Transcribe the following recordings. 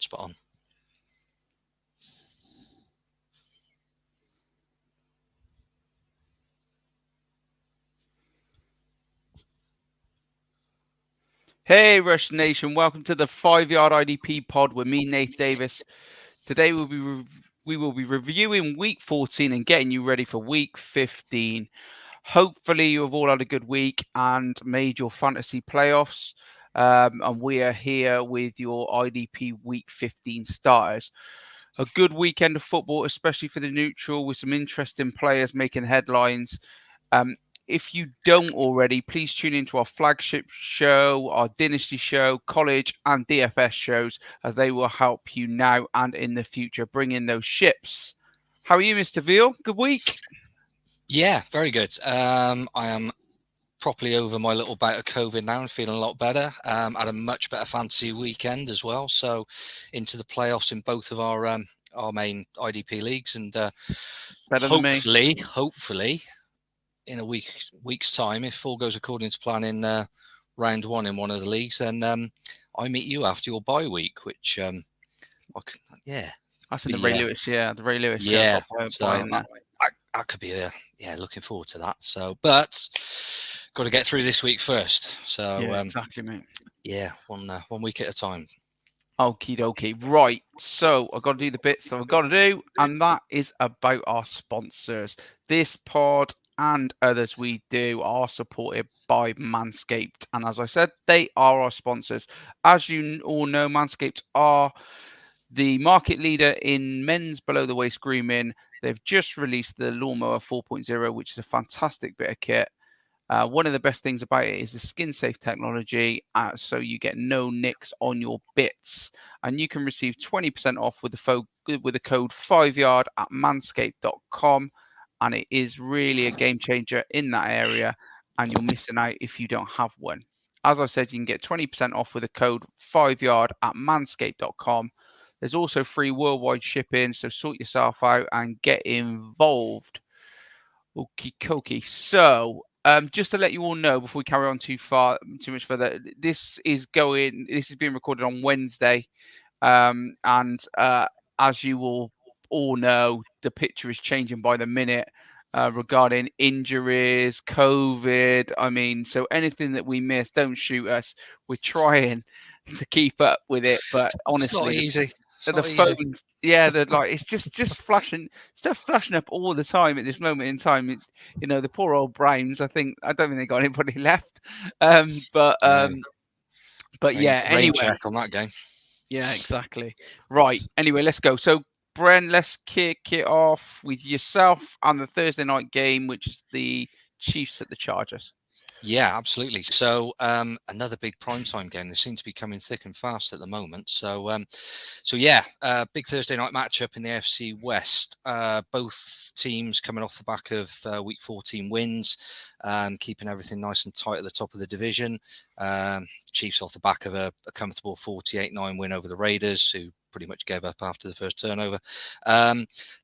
spot on. Hey, Rush Nation. Welcome to the 5 Yard IDP pod with me, Nath Davis. Today we will be reviewing week 14 and getting you ready for week 15. Hopefully you have all had a good week and made your fantasy playoffs. And we are here with your IDP week 15 starters. A good weekend of football, especially for the neutral, with some interesting players making headlines. If you don't already, please tune into our flagship show, our dynasty show, college and DFS shows, as they will help you now and in the future bring in those ships. How are you, Mr. Veal? Good week? Yeah, very good. I am properly over my little bout of COVID now and feeling a lot better. Had a much better fantasy weekend as well. So into the playoffs in both of our main IDP leagues, and hopefully in a week's time, if all goes according to plan in round one in one of the leagues, then I meet you after your bye week, which that's in the Ray Lewis, the Ray Lewis. Yeah, so I could be looking forward to that. So, but got to get through this week first. So exactly, mate. Yeah, one week at a time. Okie dokie. Right. So I've got to do the bits that I've got to do, and that is about our sponsors. This pod and others we do are supported by Manscaped. And as I said, they are our sponsors. As you all know, Manscaped are the market leader in men's below the waist grooming. They've just released the Lawnmower 4.0, which is a fantastic bit of kit. One of the best things about it is the skin safe technology, so you get no nicks on your bits. And you can receive 20% off with the code 5yard at manscaped.com. And it is really a game changer in that area, and you're missing out if you don't have one. As I said, you can get 20% off with the code 5yard at manscaped.com. There's also free worldwide shipping, so sort yourself out and get involved. Okie dokie. So, just to let you all know before we carry on too much further, this is being recorded on Wednesday, and as you will all know, the picture is changing by the minute regarding injuries, COVID. I mean, so anything that we miss, don't shoot us. We're trying to keep up with it, but honestly, it's not easy. The phones, they're like, it's just flashing up all the time at this moment in time. The poor old Browns. I don't think they got anybody left. But anyway, check on that game. Yeah, exactly. Right. Anyway, let's go. So, Bren, let's kick it off with yourself and the Thursday night game, which is the Chiefs at the Chargers. Yeah, absolutely. So another big primetime game. They seem to be coming thick and fast at the moment. So big Thursday night matchup in the AFC West. Both teams coming off the back of week 14 wins, keeping everything nice and tight at the top of the division. Chiefs off the back of a comfortable 48-9 win over the Raiders, who pretty much gave up after the first turnover.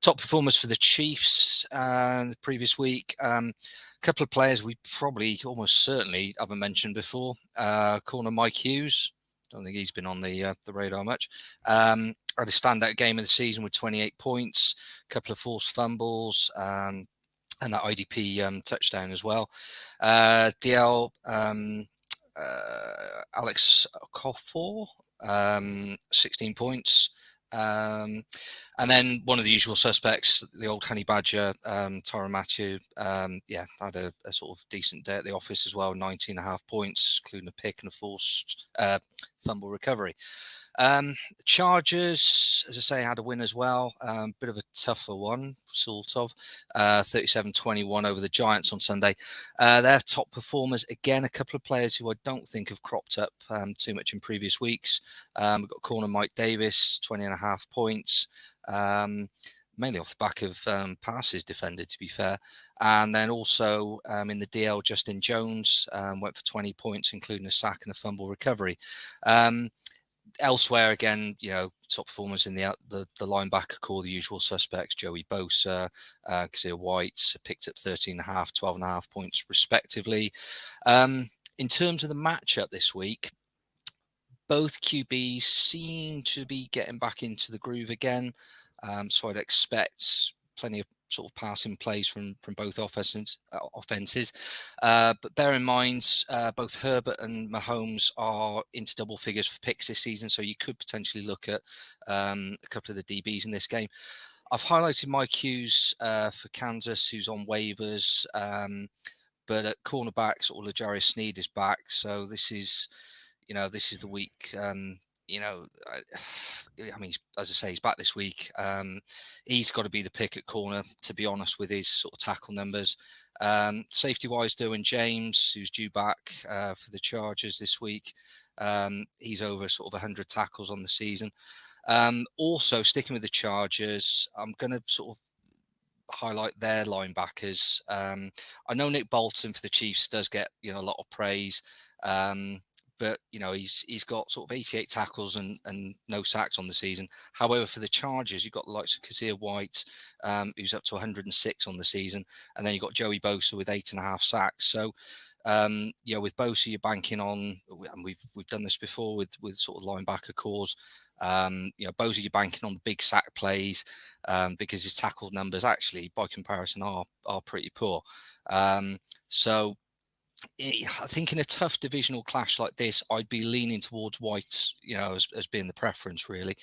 Top performers for the Chiefs the previous week. A couple of players we probably almost certainly haven't mentioned before. Corner Mike Hughes. Don't think he's been on the radar much. Had a standout game of the season with 28 points, a couple of forced fumbles, and that IDP touchdown as well. DL Alex Okafor, 16 points. And then one of the usual suspects, the old honey badger, Tyrell Matthew, had a sort of decent day at the office as well, 19.5 points, including a pick and a forced fumble recovery. Chargers, as I say, had a win as well. Bit of a tougher one, sort of. 37-21 over the Giants on Sunday. Their top performers, again, a couple of players who I don't think have cropped up too much in previous weeks. We've got corner Mike Davis, 20.5 points. Mainly off the back of passes defended, to be fair. And then also in the DL, Justin Jones went for 20 points, including a sack and a fumble recovery. Elsewhere, again, top performers in the linebacker core, the usual suspects, Joey Bosa, Xavier White, picked up 13.5, 12.5 points respectively. In terms of the matchup this week, Both QBs seem to be getting back into the groove again. So I'd expect plenty of sort of passing plays from both offenses. But bear in mind, both Herbert and Mahomes are into double figures for picks this season, so you could potentially look at a couple of the DBs in this game. I've highlighted Mike Hughes for Kansas, who's on waivers. But at cornerback, sort of L'Jarius Sneed is back, so this is the week. I mean, as I say, he's back this week. He's got to be the pick at corner, to be honest, with his sort of tackle numbers. Safety-wise, Derwin James, who's due back for the Chargers this week. He's over sort of 100 tackles on the season. Also, sticking with the Chargers, I'm going to sort of highlight their linebackers. I know Nick Bolton for the Chiefs does get a lot of praise. But he's got sort of 88 tackles and no sacks on the season. However, for the Chargers, you've got the likes of Xavier White, who's up to 106 on the season, and then you've got Joey Bosa with 8.5 sacks. So, with Bosa, you're banking on, and we've done this before with sort of linebacker cores. Bosa, you're banking on the big sack plays because his tackle numbers actually, by comparison, are pretty poor. So. I think in a tough divisional clash like this, I'd be leaning towards White, as being the preference, really.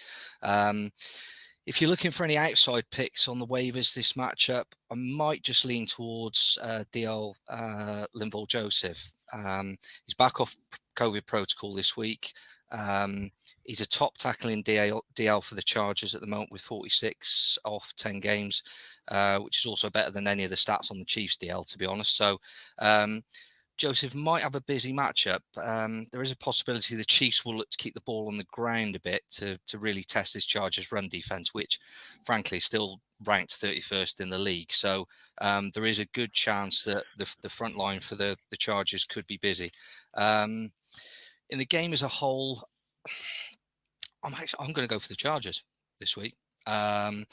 If you're looking for any outside picks on the waivers this matchup, I might just lean towards DL Linval Joseph. He's back off COVID protocol this week. He's a top tackle in DL for the Chargers at the moment with 46 off 10 games, which is also better than any of the stats on the Chiefs DL, to be honest. So, Joseph might have a busy matchup. There is a possibility the Chiefs will look to keep the ball on the ground a bit to really test this Chargers run defense, which frankly is still ranked 31st in the league. So there is a good chance that the front line for the Chargers could be busy. In the game as a whole, I'm going to go for the Chargers this week. I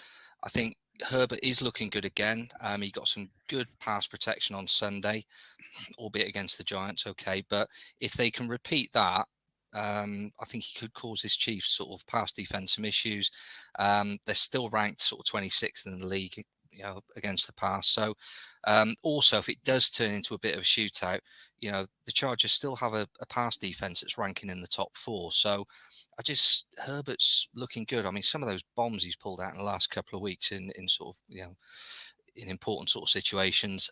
think Herbert is looking good again. He got some good pass protection on Sunday, albeit against the Giants, okay. But if they can repeat that, I think he could cause his Chiefs sort of pass defense some issues. They're still ranked sort of 26th in the league, against the pass. So also, if it does turn into a bit of a shootout, the Chargers still have a pass defense that's ranking in the top 4. So Herbert's looking good. I mean, some of those bombs he's pulled out in the last couple of weeks in sort of, in important sort of situations.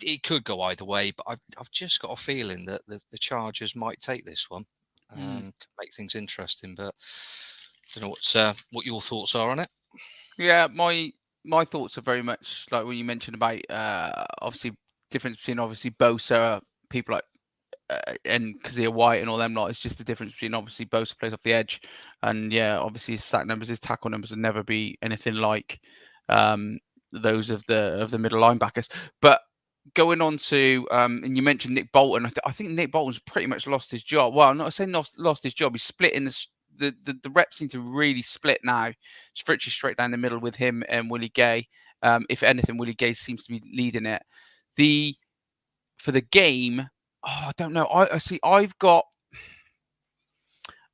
It could go either way, but I've just got a feeling that the Chargers might take this one. Could make things interesting, but I don't know what your thoughts are on it. Yeah, my thoughts are very much like when you mentioned about obviously difference between obviously Bosa, people like and Xavier White and all them lot. It's just the difference between obviously Bosa plays off the edge, and obviously his sack numbers, his tackle numbers will never be anything like those of the middle linebackers. But going on to and you mentioned Nick Bolton. I think Nick Bolton's pretty much lost his job. Well, I'm not saying lost his job. He's split in the reps seem to really split now. It's virtually straight down the middle with him and Willie Gay. If anything, Willie Gay seems to be leading it. For the game, I don't know. I see. I've got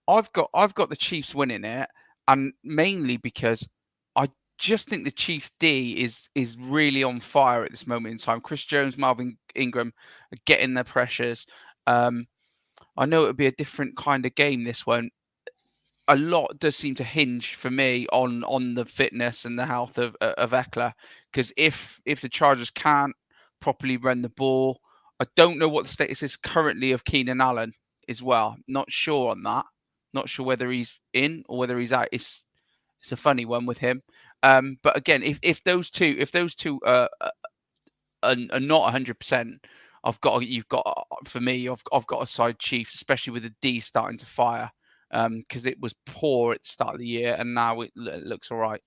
the Chiefs winning it, and mainly because I just think the Chiefs D is really on fire at this moment in time. Chris Jones, Marvin Ingram are getting their pressures. I know it would be a different kind of game, this one. A lot does seem to hinge for me on the fitness and the health of Eckler, because if the Chargers can't properly run the ball, I don't know what the status is currently of Keenan Allen as well. Not sure on that. Not sure whether he's in or whether he's out. It's a funny one with him. But again, if those two are not 100%, you've got for me, I've got a side Chiefs, especially with the D starting to fire. Because it was poor at the start of the year, and now it looks all right.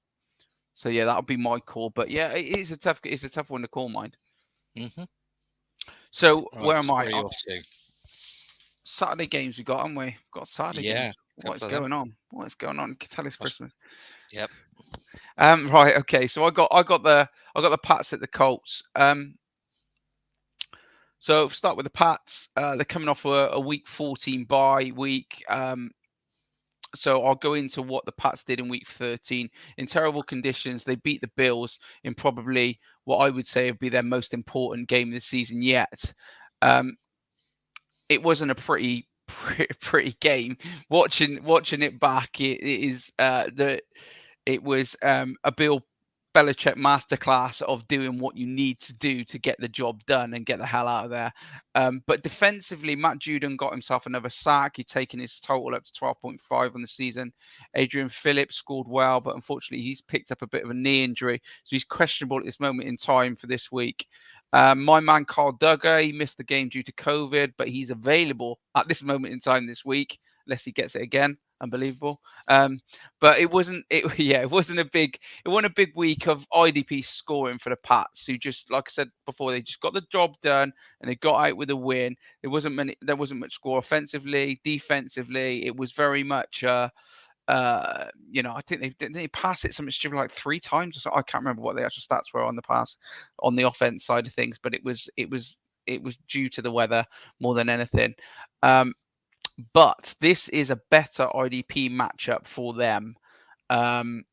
So yeah, that'll be my call. But yeah, it's a tough one to call, mind. Mm-hmm. So right, where am I? Off to? Saturday games we got, haven't we? We've got Saturday games. What is going on? What is going on? Tell us Christmas. Yep. Right. Okay. So I got the Pats at the Colts. So start with the Pats. They're coming off a week 14 bye week. So I'll go into what the Pats did in week 13. In terrible conditions, they beat the Bills in probably what I would say would be their most important game of the season yet. It wasn't a pretty game. Watching it back, it was a Bill Belichick masterclass of doing what you need to do to get the job done and get the hell out of there. But defensively, Matt Judon got himself another sack. He'd taken his total up to 12.5 on the season. Adrian Phillips scored well, but unfortunately, he's picked up a bit of a knee injury. So he's questionable at this moment in time for this week. My man, Carl Duggar, he missed the game due to COVID, but he's available at this moment in time this week, unless he gets it again. Unbelievable. But it wasn't a big week of IDP scoring for the Pats, who just, like I said before, they just got the job done and they got out with a win. There wasn't much score offensively. Defensively, it was very much I think they passed it something stupid like 3 times or so. I can't remember what the actual stats were on the pass on the offense side of things, but it was due to the weather more than anything. But this is a better IDP matchup for them. And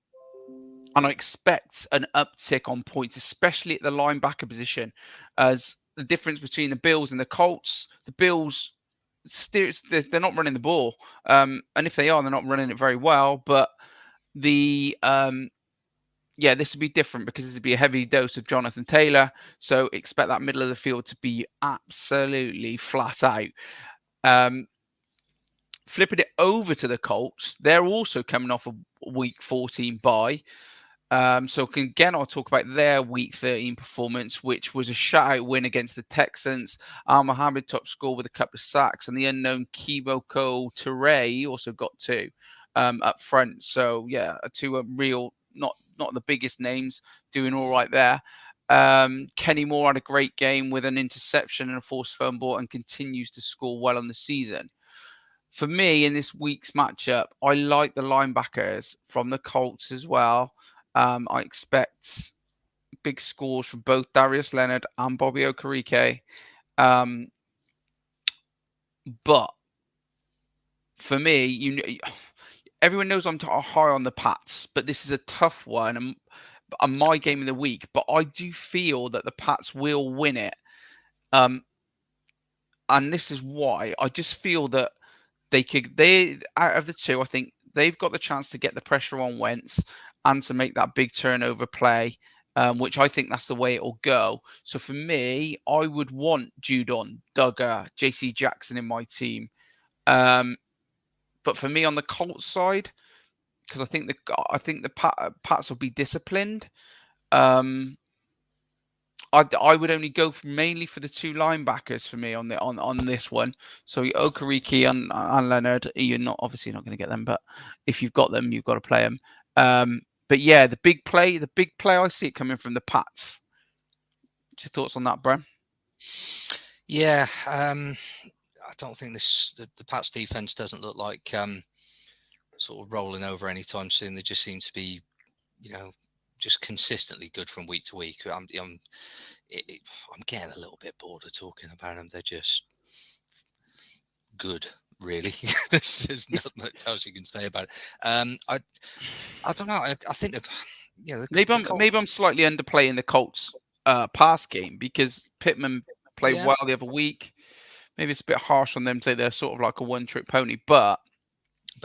I expect an uptick on points, especially at the linebacker position, as the difference between the Bills and the Colts. The Bills, they're not running the ball. And if they are, they're not running it very well. But this would be different because this would be a heavy dose of Jonathan Taylor. So expect that middle of the field to be absolutely flat out. Flipping it over to the Colts, they're also coming off a week 14 bye. So again, I'll talk about their week 13 performance, which was a shutout win against the Texans. Mohammed top score with a couple of sacks, and the unknown Kiboko Tyrell also got 2 up front. So yeah, 2 real, not the biggest names, doing all right there. Kenny Moore had a great game with an interception and a forced fumble, and continues to score well on the season. For me, in this week's matchup, I like the linebackers from the Colts as well. I expect big scores from both Darius Leonard and Bobby Okereke. But for me, everyone knows I'm high on the Pats, but this is a tough one and my game of the week. But I do feel that the Pats will win it. And this is why. I just feel that they out of the two, I think they've got the chance to get the pressure on Wentz and to make that big turnover play, which I think that's the way it'll go. So for me, I would want Judon, Duggar, JC Jackson in my team. But for me on the Colts side, because I think the Pats will be disciplined. I would only go mainly for the 2 linebackers for me on this one. So Okereke and Leonard, you're obviously not going to get them, but if you've got them, you've got to play them. But yeah, the big play, I see it coming from the Pats. What's your thoughts on that, Bren? Yeah, I don't think the Pats defense doesn't look like sort of rolling over anytime soon. They just seem to be, just consistently good from week to week. I'm getting a little bit bored of talking about them. They're just good, really. There's not much else you can say about it. I don't know. I think maybe I'm slightly underplaying the Colts pass game because Pittman played well the other week. Maybe it's a bit harsh on them to say they're sort of like a one-trick pony, but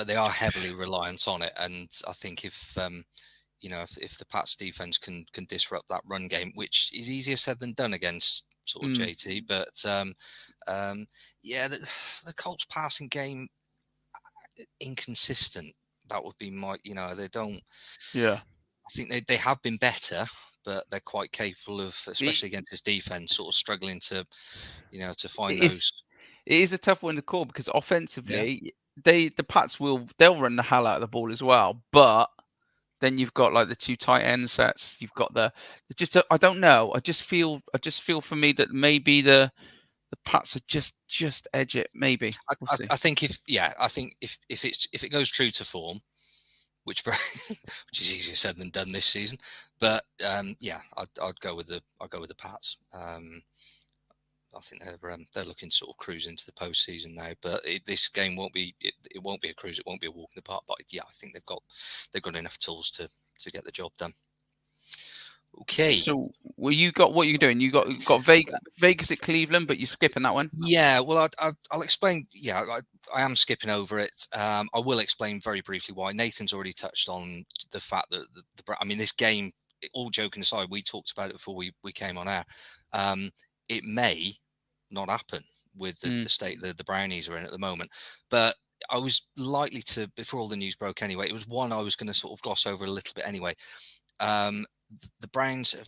they are heavily reliant on it. And I think if the Pats defense can disrupt that run game, which is easier said than done against sort of JT, but the Colts passing game inconsistent. That would be my, they don't. Yeah, I think they have been better, but they're quite capable of, especially against this defense, sort of struggling to find those. It is a tough one to call because offensively, the Pats they'll run the hell out of the ball as well, but then you've got like the 2 tight end sets. You've got I don't know. I just feel for me that maybe the Pats are just edge it. Maybe I think if it goes true to form, which is easier said than done this season, but I'd go with the Pats. I think they're looking to sort of cruise into the postseason now. But this game won't be it won't be a cruise. It won't be a walk in the park. But yeah, I think they've got enough tools to get the job done. Okay. So, what are you doing? You got Vegas at Cleveland, but you're skipping that one. Yeah, well, I'll explain. Yeah, I am skipping over it. I will explain very briefly why. Nathan's already touched on the fact that I mean, this game. All joking aside, we talked about it before we came on air. It may not happen with the state the Brownies are in at the moment, but I was likely to, before all the news broke anyway, it was one I was going to sort of gloss over a little bit anyway. The Browns have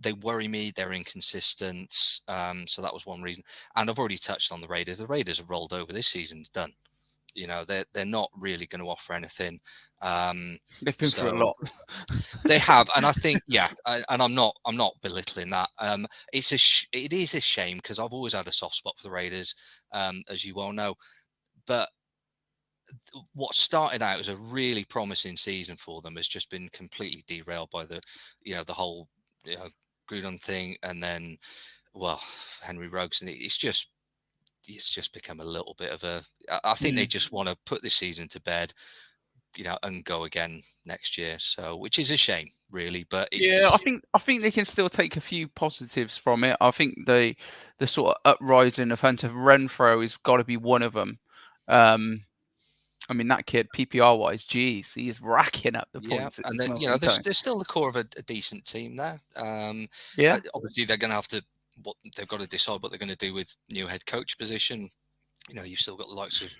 they worry me. They're inconsistent. So that was one reason. And I've already touched on the Raiders. The Raiders have rolled over. This season's done. You know, they're not really going to offer anything. They've been through a lot. They have, and I think, yeah, and I'm not belittling that. It is a shame because I've always had a soft spot for the Raiders, as you well know. But what started out as a really promising season for them has just been completely derailed by the whole Grudon thing, and then, well, Henry Ruggs, and it's just become a little bit of a. I think they just want to put this season to bed, and go again next year. So, which is a shame, really. But yeah, I think they can still take a few positives from it. I think the sort of uprising offensive Renfro has got to be one of them. I mean, that kid, PPR wise, geez, he is racking up the points. Yeah, and then there's still the core of a decent team there. Obviously they're going to have to. They've got to decide what they're going to do with new head coach position. You've still got the likes of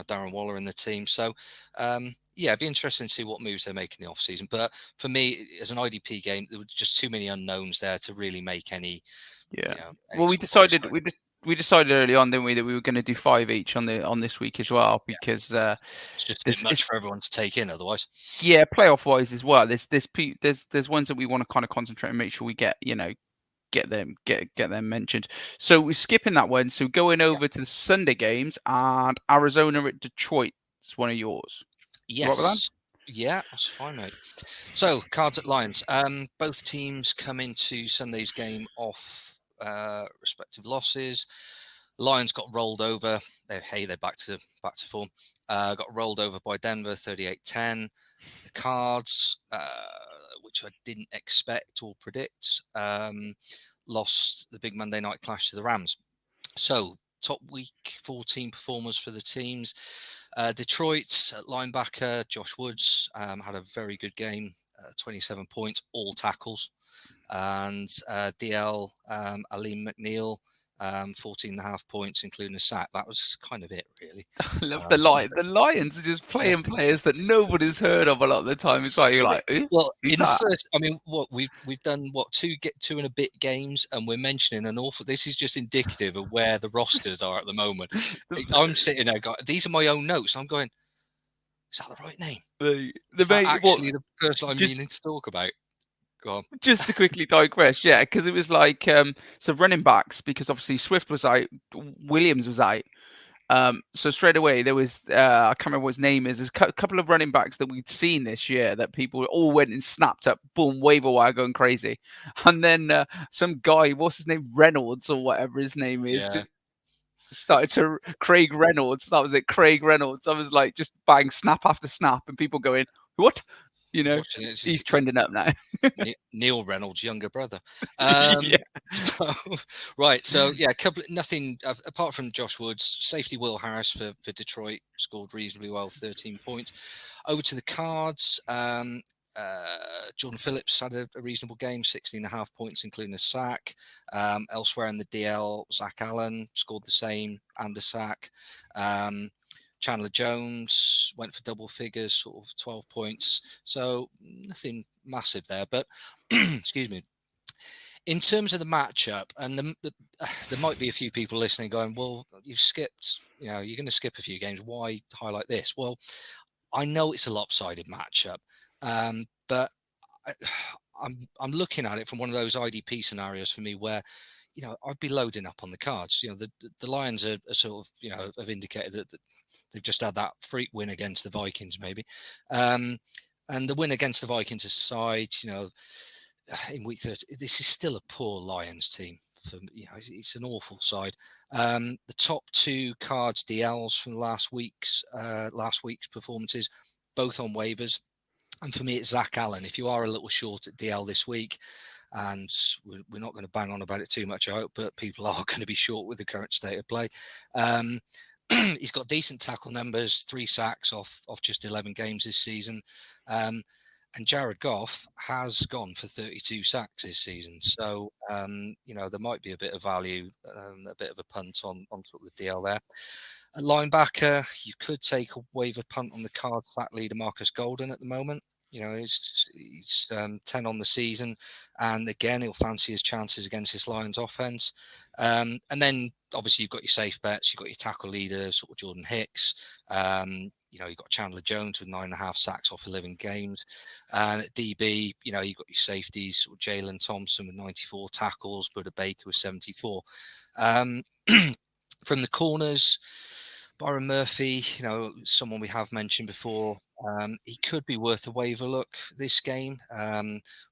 Darren Waller in the team. So, it'd be interesting to see what moves they make in the off season. But for me, as an IDP game, there were just too many unknowns there to really make any. Yeah. Well, we decided early on, didn't we, that we were going to do 5 each on this week as well, because it's just a bit much for everyone to take in otherwise. Yeah, playoff wise as well. There's ones that we want to kind of concentrate and make sure we get them mentioned. So we're skipping that one. So going over to the Sunday games, and Arizona at Detroit is one of yours. Yes. Yeah, that's fine, mate. So Cards at Lions. Both teams come into Sunday's game off respective losses. Lions got rolled over. They're back to form. Got rolled over by Denver 38-10. The Cards, which I didn't expect or predict, lost the big Monday night clash to the Rams. So top week 14 performers for the teams. Detroit at linebacker, Josh Woods, had a very good game, 27 points, all tackles. And DL, Aleem McNeil, 14.5 points, including a sack. That was kind of it, really. I love the Lions are just playing players that nobody's heard of a lot of the time. It's like, you're like, well, in the first, I mean, what we've done, two and a bit games, and we're mentioning an awful. This is just indicative of where the rosters are at the moment. I'm sitting there, these are my own notes. I'm going, is that the right name? Is that actually the person I'm meaning to talk about? Go on. Just to quickly digress, because it was like so running backs, because obviously Swift was out, Williams was out. So straight away there was I can't remember what his name is. There's a couple of running backs that we'd seen this year that people all went and snapped up, boom, waiver wire going crazy. And then some guy, what's his name, Reynolds or whatever his name is, just started to Craig Reynolds. That was it, Craig Reynolds. I was like, just bang, snap after snap, and people going, what? He's trending up now. Neil Reynolds' younger brother. Right. So nothing apart from Josh Woods. Safety Will Harris for Detroit scored reasonably well, 13 points. Over to the Cards. Jordan Phillips had a reasonable game, 16.5 points, including a sack. Elsewhere in the DL, Zach Allen scored the same and a sack. Chandler Jones went for double figures, sort of 12 points. So nothing massive there. But, excuse me, in terms of the matchup, and there might be a few people listening going, well, you've skipped, you're going to skip a few games. Why highlight this? Well, I know it's a lopsided matchup, but I'm looking at it from one of those IDP scenarios for me where, I'd be loading up on the Cards. The Lions are sort of, have indicated that they've just had that freak win against the Vikings, maybe. And the win against the Vikings aside, in week 30, this is still a poor Lions team. It's an awful side. The top two cards DLs from last week's performances, both on waivers. And for me, it's Zach Allen. If you are a little short at DL this week, and we're not going to bang on about it too much, I hope, but people are going to be short with the current state of play. He's got decent tackle numbers, 3 sacks off just 11 games this season. And Jared Goff has gone for 32 sacks this season. So, there might be a bit of value, a bit of a punt on sort of the DL there. At linebacker, you could take a waiver punt on the card sack leader Marcus Golden at the moment. He's 10 on the season, and again, he'll fancy his chances against this Lions offense. And then obviously you've got your safe bets, you've got your tackle leader, sort of Jordan Hicks. You've got Chandler Jones with 9.5 sacks off 11 games. And at DB, you've got your safeties, Jalen Thompson with 94 tackles, Buda Baker with 74. From the corners, Byron Murphy, someone we have mentioned before. He could be worth a waiver look this game.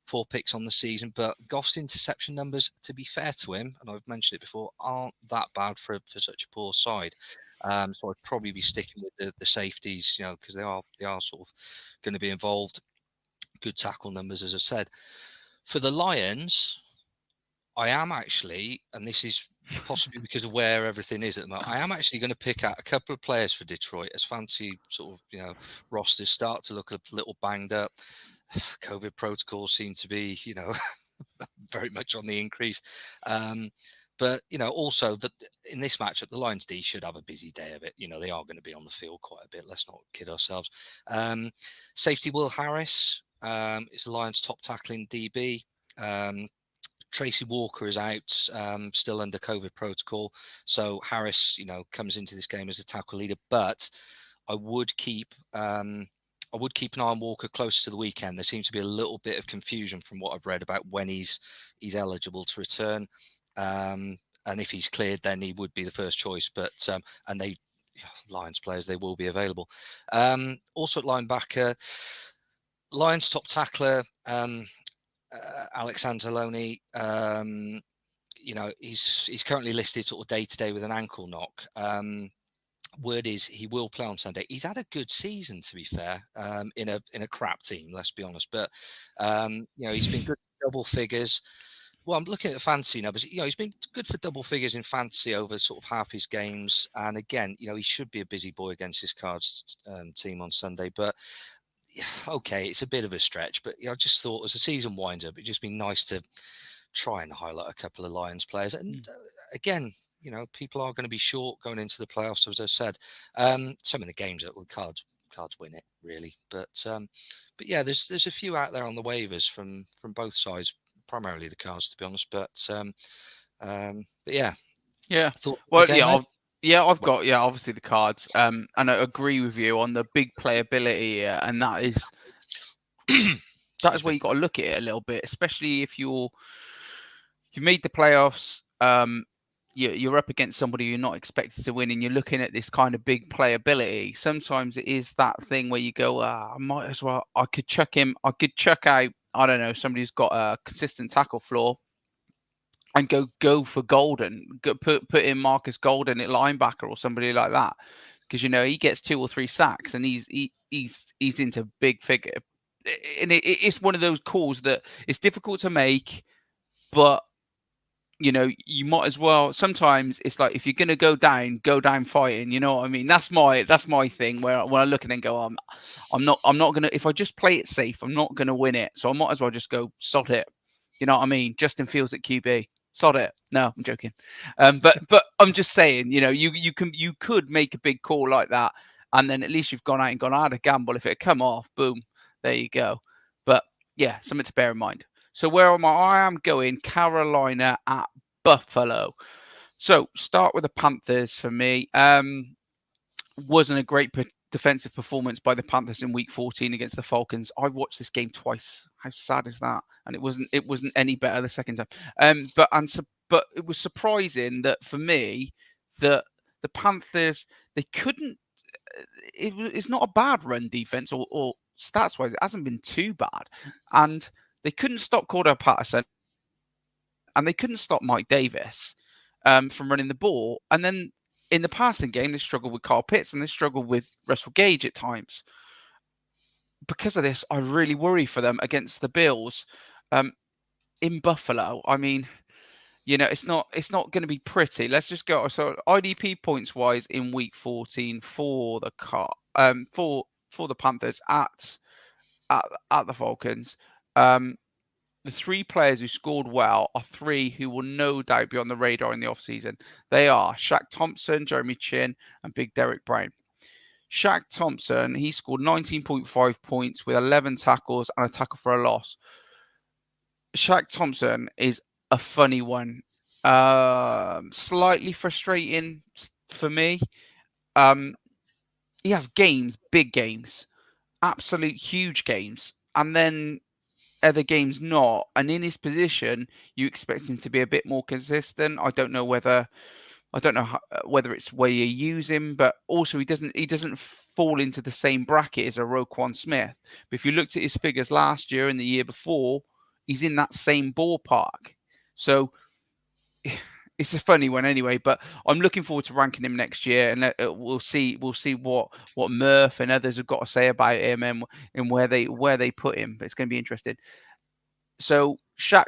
4 picks on the season, but Goff's interception numbers, to be fair to him, and I've mentioned it before, aren't that bad for such a poor side. So I'd probably be sticking with the safeties, because they are sort of going to be involved. Good tackle numbers, as I said. For the Lions, I am actually, and this is possibly because of where everything is at the moment, I am actually going to pick out a couple of players for Detroit as fancy sort of, rosters start to look a little banged up. COVID protocols seem to be, very much on the increase. But, also in this matchup, the Lions D should have a busy day of it. They are going to be on the field quite a bit. Let's not kid ourselves. Safety Will Harris is the Lions' top tackling DB. Tracy Walker is out, still under COVID protocol. So Harris, comes into this game as a tackle leader. But I would keep an eye on Walker close to the weekend. There seems to be a little bit of confusion from what I've read about when he's eligible to return. And if he's cleared, then he would be the first choice. But Lions players, they will be available. Also at linebacker, Lions top tackler, Alex Anzalone, he's currently listed sort of day to day with an ankle knock. Word is he will play on Sunday. He's had a good season, to be fair, in a crap team, let's be honest. But he's been good double figures. Well, I'm looking at the fantasy numbers. He's been good for double figures in fantasy over sort of half his games. And again, he should be a busy boy against his Cards team on Sunday. But okay, it's a bit of a stretch. But I just thought as the season winds up, it'd just be nice to try and highlight a couple of Lions players. And again, people are going to be short going into the playoffs, as I said. Some of the games that Cards win it, really. But yeah, there's a few out there on the waivers from both sides. Primarily the Cards, to be honest, but yeah. Well, I've got obviously the Cards, and I agree with you on the big playability, and that is where you got to look at it a little bit, especially if you made the playoffs. You're up against somebody you're not expected to win, and you're looking at this kind of big playability. Sometimes it is that thing where you go, I might as well. I could chuck out. I don't know, somebody who's got a consistent tackle floor and go for Golden, put in Marcus Golden at linebacker or somebody like that, because he gets 2 or 3 sacks and he's into big figure, and it's one of those calls that it's difficult to make, but you might as well. Sometimes it's like if you're gonna go down fighting. You know what I mean? That's my thing. Where when I look at it and go, I'm not gonna. If I just play it safe, I'm not gonna win it. So I might as well just go sod it. You know what I mean? Justin Fields at QB, sod it. No, I'm joking. But I'm just saying. You could make a big call like that, and then at least you've gone out and had a gamble. If it had come off, boom, there you go. But yeah, something to bear in mind. So where am I? I am going Carolina at Buffalo. So start with the Panthers for me. Wasn't a great defensive performance by the Panthers in Week 14 against the Falcons. I watched this game twice. How sad is that? And it wasn't any better the second time. But it was surprising that for me that the Panthers, they couldn't. It's not a bad run defense or stats wise. It hasn't been too bad, and They couldn't stop Cordell Patterson, and they couldn't stop Mike Davis from running the ball. And then in the passing game, they struggled with Kyle Pitts and they struggled with Russell Gage at times. Because of this, I really worry for them against the Bills in Buffalo. I mean, it's not going to be pretty. Let's just go. So IDP points wise in week 14 for the for the Panthers at the Falcons. The 3 players who scored well are 3 who will no doubt be on the radar in the offseason. They are Shaq Thompson, Jeremy Chin, and Big Derek Brown. Shaq Thompson, he scored 19.5 points with 11 tackles and a tackle for a loss. Shaq Thompson is a funny one. Slightly frustrating for me. He has games, big games, absolute huge games, and then other games not. And in his position, you expect him to be a bit more consistent. I don't know whether it's where you use him, but also he doesn't fall into the same bracket as a Roquan Smith. But if you looked at his figures last year and the year before, he's in that same ballpark. So it's a funny one anyway, but I'm looking forward to ranking him next year, and we'll see what Murph and others have got to say about him and where they put him. But it's going to be interesting. So Shaq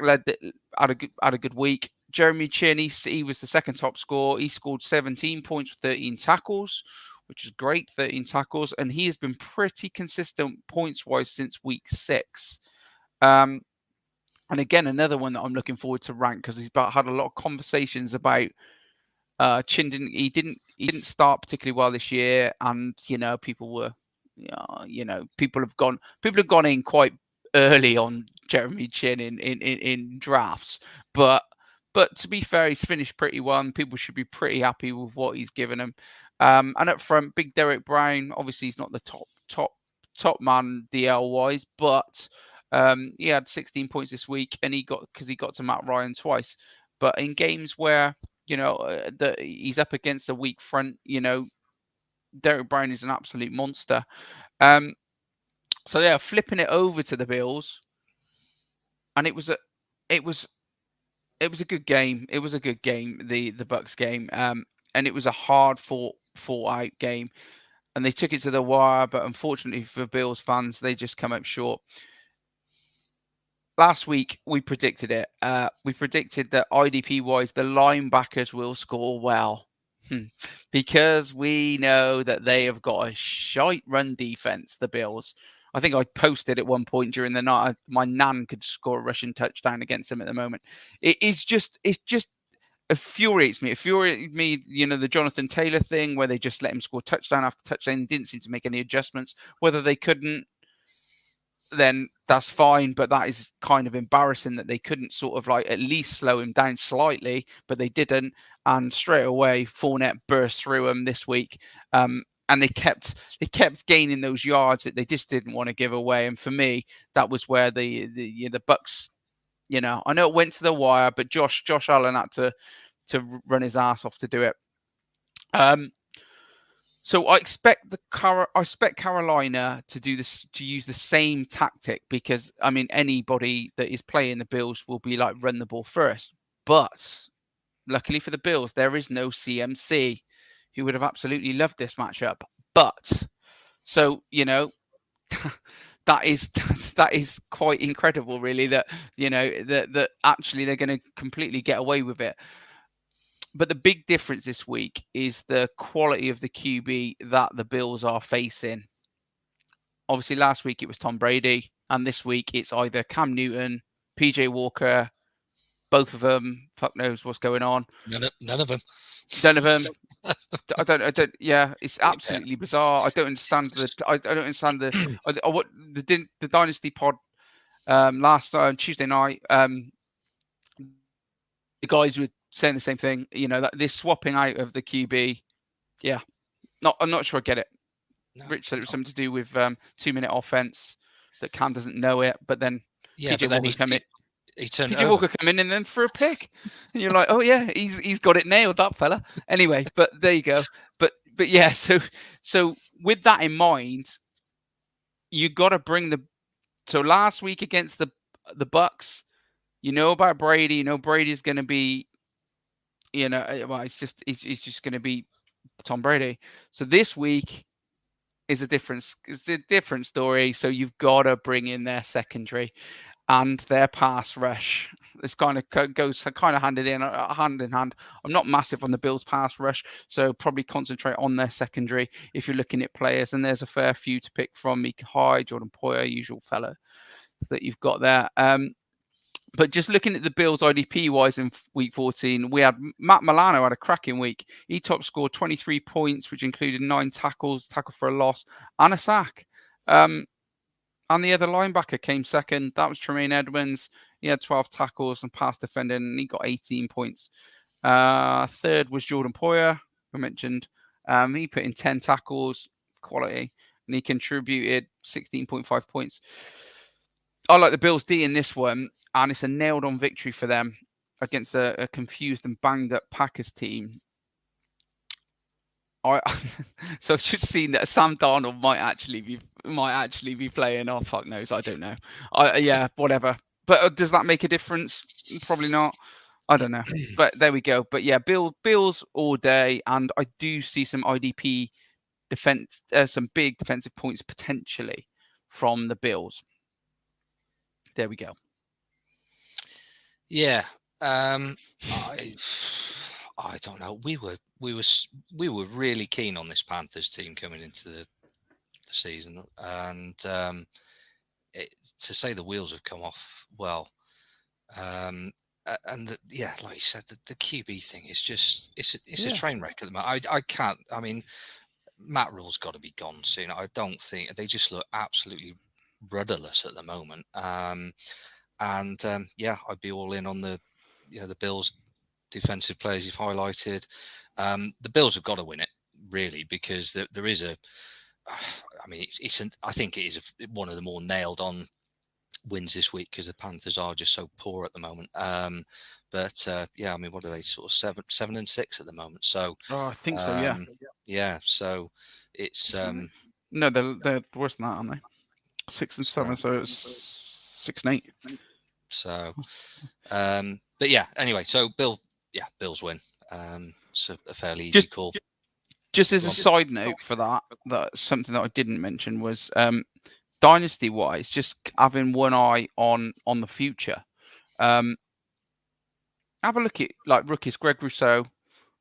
had a good week. Jeremy Chin, he was the second top scorer. He scored 17 points with 13 tackles, which is great, 13 tackles, and he has been pretty consistent points wise since week 6. And again, another one that I'm looking forward to rank because he's had a lot of conversations about Chin didn't start particularly well this year, and people have gone in quite early on Jeremy Chin in drafts, but to be fair, he's finished pretty well, and people should be pretty happy with what he's given them. And up front, Big Derek Brown, obviously he's not the top man DL wise, but he had 16 points this week, and he got to Matt Ryan twice. But in games where he's up against a weak front, Derek Brown is an absolute monster. So yeah, flipping it over to the Bills, and it was a good game. It was a good game, the Bucs game, and it was a hard fought out game, and they took it to the wire. But unfortunately for Bills fans, they just come up short. Last week, we predicted it. We predicted that IDP-wise, the linebackers will score well. Because we know that they have got a shite run defense, the Bills. I think I posted at one point during the night, my nan could score a rushing touchdown against them at the moment. It just infuriates me. It infuriates me, the Jonathan Taylor thing where they just let him score touchdown after touchdown, didn't seem to make any adjustments. Whether they couldn't, then that's fine, but that is kind of embarrassing that they couldn't sort of at least slow him down slightly, but they didn't, and straight away Fournette burst through him this week, and they kept gaining those yards that they just didn't want to give away. And for me, that was where the Bucs, I know it went to the wire, but Josh Allen had to run his ass off to do it. So I expect Carolina to do this, to use the same tactic, because anybody that is playing the Bills will be run the ball first. But luckily for the Bills, there is no CMC, who would have absolutely loved this matchup. But so that is quite incredible, really. That that actually they're going to completely get away with it. But the big difference this week is the quality of the QB that the Bills are facing. Obviously, last week it was Tom Brady, and this week it's either Cam Newton, PJ Walker, both of them. Fuck knows what's going on. None of them. None of them. I don't. Yeah, it's absolutely bizarre. I don't understand the Dynasty pod last Tuesday night. The guys were saying the same thing, that this swapping out of the QB. Yeah, I'm not sure I get it. No, Rich said it was something to do with 2-minute offense, that Cam doesn't know it, but then PJ Walker come in. PJ Walker come in and then for a pick, and you're like, oh yeah, he's got it nailed, that fella. Anyway, but there you go. But yeah, so with that in mind, you got to bring so last week against the the Bucks, you know about Brady. You know Brady's going to be, well, it's just going to be Tom Brady. So this week is it's a different story. So you've got to bring in their secondary and their pass rush. This kind of goes kind of hand in hand. I'm not massive on the Bills pass rush, so probably concentrate on their secondary if you're looking at players. And there's a fair few to pick from. Micah Hyde, Jordan Poyer, usual fellow that you've got there. But just looking at the Bills IDP wise in week 14, we had Matt Milano had a cracking week. He top scored 23 points, which included 9 tackles, tackle for a loss, and a sack. And the other linebacker came second. That was Tremaine Edmonds. He had 12 tackles and pass defending, and he got 18 points. Third was Jordan Poyer, who mentioned. He put in 10 tackles, quality, and he contributed 16.5 points. I like the Bills D in this one, and it's a nailed-on victory for them against a confused and banged-up Packers team. So I've just seen that Sam Darnold might actually be playing. Oh, fuck knows, I don't know. Yeah, whatever. But does that make a difference? Probably not. I don't know. But there we go. But yeah, Bills all day, and I do see some IDP defense, some big defensive points potentially from the Bills. There we go. Yeah. I don't know. We were really keen on this Panthers team coming into the season, and to say the wheels have come off, well, and like you said, the QB thing is just it's a train wreck at the moment. I can't. I mean, Matt Rule's got to be gone soon. I don't think they just look absolutely rudderless at the moment. I'd be all in on the Bills defensive players you've highlighted. The Bills have got to win it, really, because there is I think it is one of the more nailed on wins this week because the Panthers are just so poor at the moment. What are they, sort of 7-6 at the moment? So I think so. Yeah. Yeah. So it's no, they're worse than that, aren't they? 6 and 7, so it's 6 and 8. So, anyway, so Bills win. It's a fairly easy call. Just as a side note for that something that I didn't mention was dynasty wise, just having one eye on the future. Have a look at like rookies, Greg Rousseau,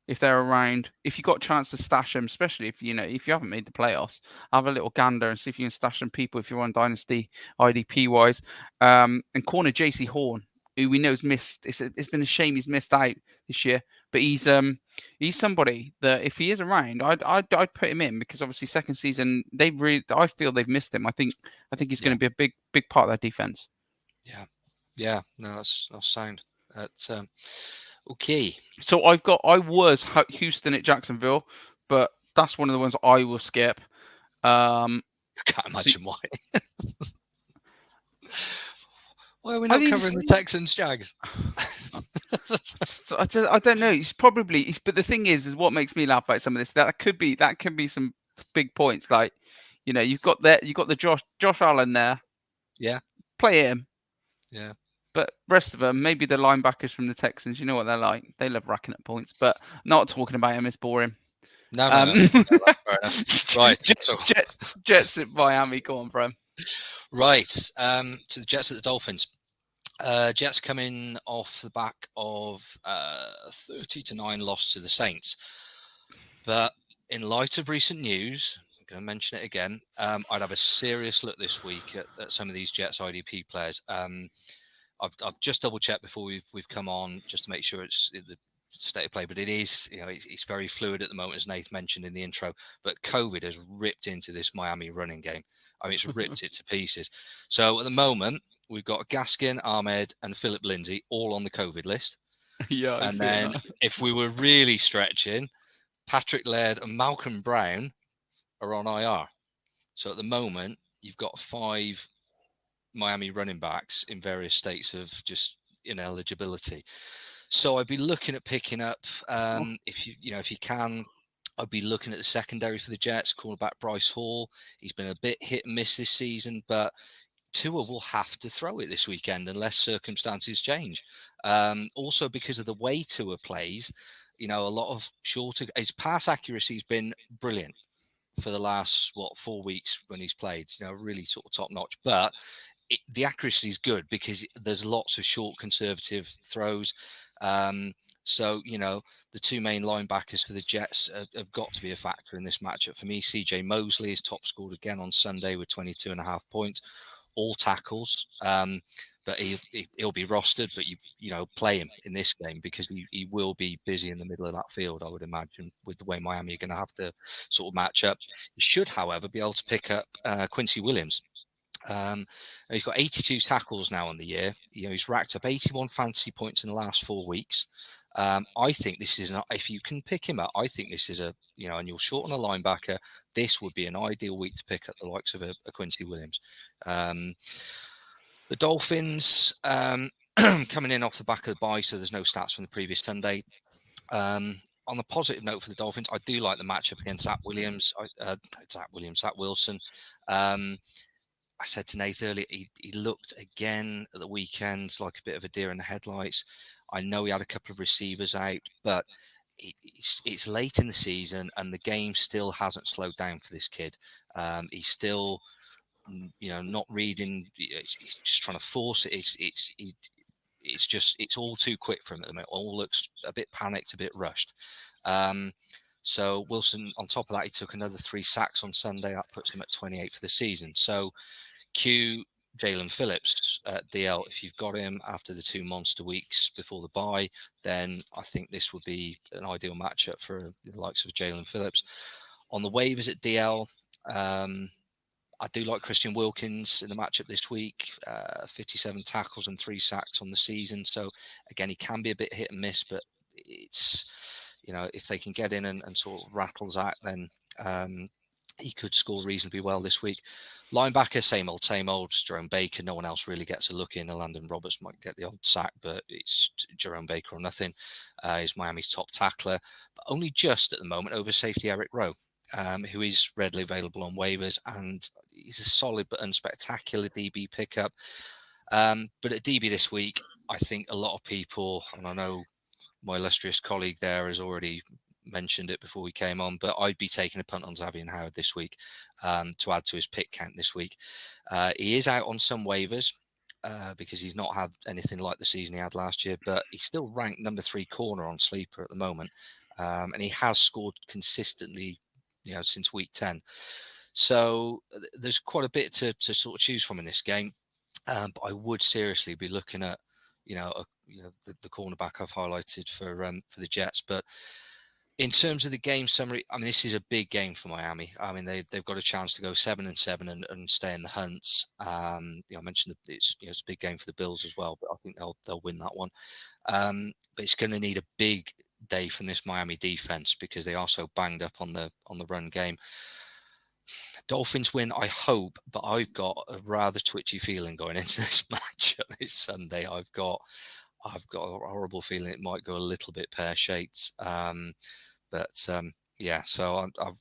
if they're around. If you got a chance to stash them, especially if you haven't made the playoffs, have a little gander and see if you can stash some people if you're on dynasty IDP wise. And corner JC Horn, who we know has missed. It's been a shame he's missed out this year, but he's somebody that if he is around, I'd put him in because obviously second season I feel they've missed him. I think he's going to be a big part of their defense. Yeah, no, that's sound. That's okay. So I was Houston at Jacksonville, but that's one of the ones I will skip. I can't imagine why. Why are we not covering the Texans Jags? I don't know. It's probably, but the thing is what makes me laugh about some of this. That could be some big points. Like, you've got the Josh Allen there. Yeah. Play him. Yeah. But rest of them, maybe the linebackers from the Texans, you know what they're like. They love racking up points, but not talking about him is boring. No, that's fair enough. Right. Jets at Miami. Go on, Bren. Right. To the Jets at the Dolphins. Jets coming off the back of 30-9 loss to the Saints. But in light of recent news, I'm going to mention it again, I'd have a serious look this week at some of these Jets IDP players. I've just double checked before we've come on just to make sure it's the state of play, but it is, it's very fluid at the moment, as Nath mentioned in the intro. But COVID has ripped into this Miami running game. I mean, it's ripped it to pieces. So at the moment, we've got Gaskin, Ahmed, and Philip Lindsay all on the COVID list. Yeah, and then if we were really stretching, Patrick Laird and Malcolm Brown are on IR. So at the moment, you've got 5 Miami running backs in various states of just ineligibility. So I'd be looking at picking up, if you can, I'd be looking at the secondary for the Jets, cornerback Bryce Hall. He's been a bit hit and miss this season, but Tua will have to throw it this weekend unless circumstances change. Also, because of the way Tua plays, a lot of shorter. His pass accuracy has been brilliant for the last 4 weeks when he's played. Really sort of top notch. But the accuracy is good because there's lots of short conservative throws. So, the two main linebackers for the Jets have got to be a factor in this matchup. For me, CJ Mosley is top scored again on Sunday with 22.5 points, all tackles. But he'll be rostered, but you play him in this game because he will be busy in the middle of that field, I would imagine, with the way Miami are going to have to sort of match up. He should, however, be able to pick up Quincy Williams. He's got 82 tackles now on the year. He's racked up 81 fantasy points in the last 4 weeks. I think this is if you can pick him up, I think this is and you're short on a linebacker, this would be an ideal week to pick up the likes of a Quincy Williams. The Dolphins coming in off the back of the bye, so there's no stats from the previous Sunday. On the positive note for the Dolphins, I do like the matchup against Zach Wilson. I said to Nath earlier, he looked again at the weekend like a bit of a deer in the headlights. I know he had a couple of receivers out, but it's late in the season and the game still hasn't slowed down for this kid. He's still, not reading. He's just trying to force it. It's all too quick for him at the moment. All looks a bit panicked, a bit rushed. So Wilson, on top of that, he took another 3 sacks on Sunday. That puts him at 28 for the season. So Q Jalen Phillips at DL. If you've got him after the 2 monster weeks before the bye, then I think this would be an ideal matchup for the likes of Jalen Phillips. On the waivers at DL, I do like Christian Wilkins in the matchup this week. 57 tackles and 3 sacks on the season. So again, he can be a bit hit and miss, but it's, if they can get in and sort of rattle Zach, then he could score reasonably well this week. Linebacker, same old. Jerome Baker. No one else really gets a look in. Landon Roberts might get the odd sack, but it's Jerome Baker or nothing. He's Miami's top tackler, but only just at the moment over safety Eric Rowe, who is readily available on waivers, and he's a solid but unspectacular DB pickup. But at DB this week, I think a lot of people, and I know my illustrious colleague there has already mentioned it before we came on, but I'd be taking a punt on Xavier Howard this week to add to his pick count this week. He is out on some waivers because he's not had anything like the season he had last year, but he's still ranked number 3 corner on Sleeper at the moment, and he has scored consistently, since week 10. So there's quite a bit to sort of choose from in this game, but I would seriously be looking at the cornerback I've highlighted for the Jets. But in terms of the game summary, I mean, this is a big game for Miami. I mean, they've got a chance to go 7-7 and stay in the hunts. I mentioned that it's a big game for the Bills as well, but I think they'll win that one. But it's going to need a big day from this Miami defense because they are so banged up on the run game. Dolphins win, I hope, but I've got a rather twitchy feeling going into this match this Sunday. I've got a horrible feeling it might go a little bit pear-shaped. So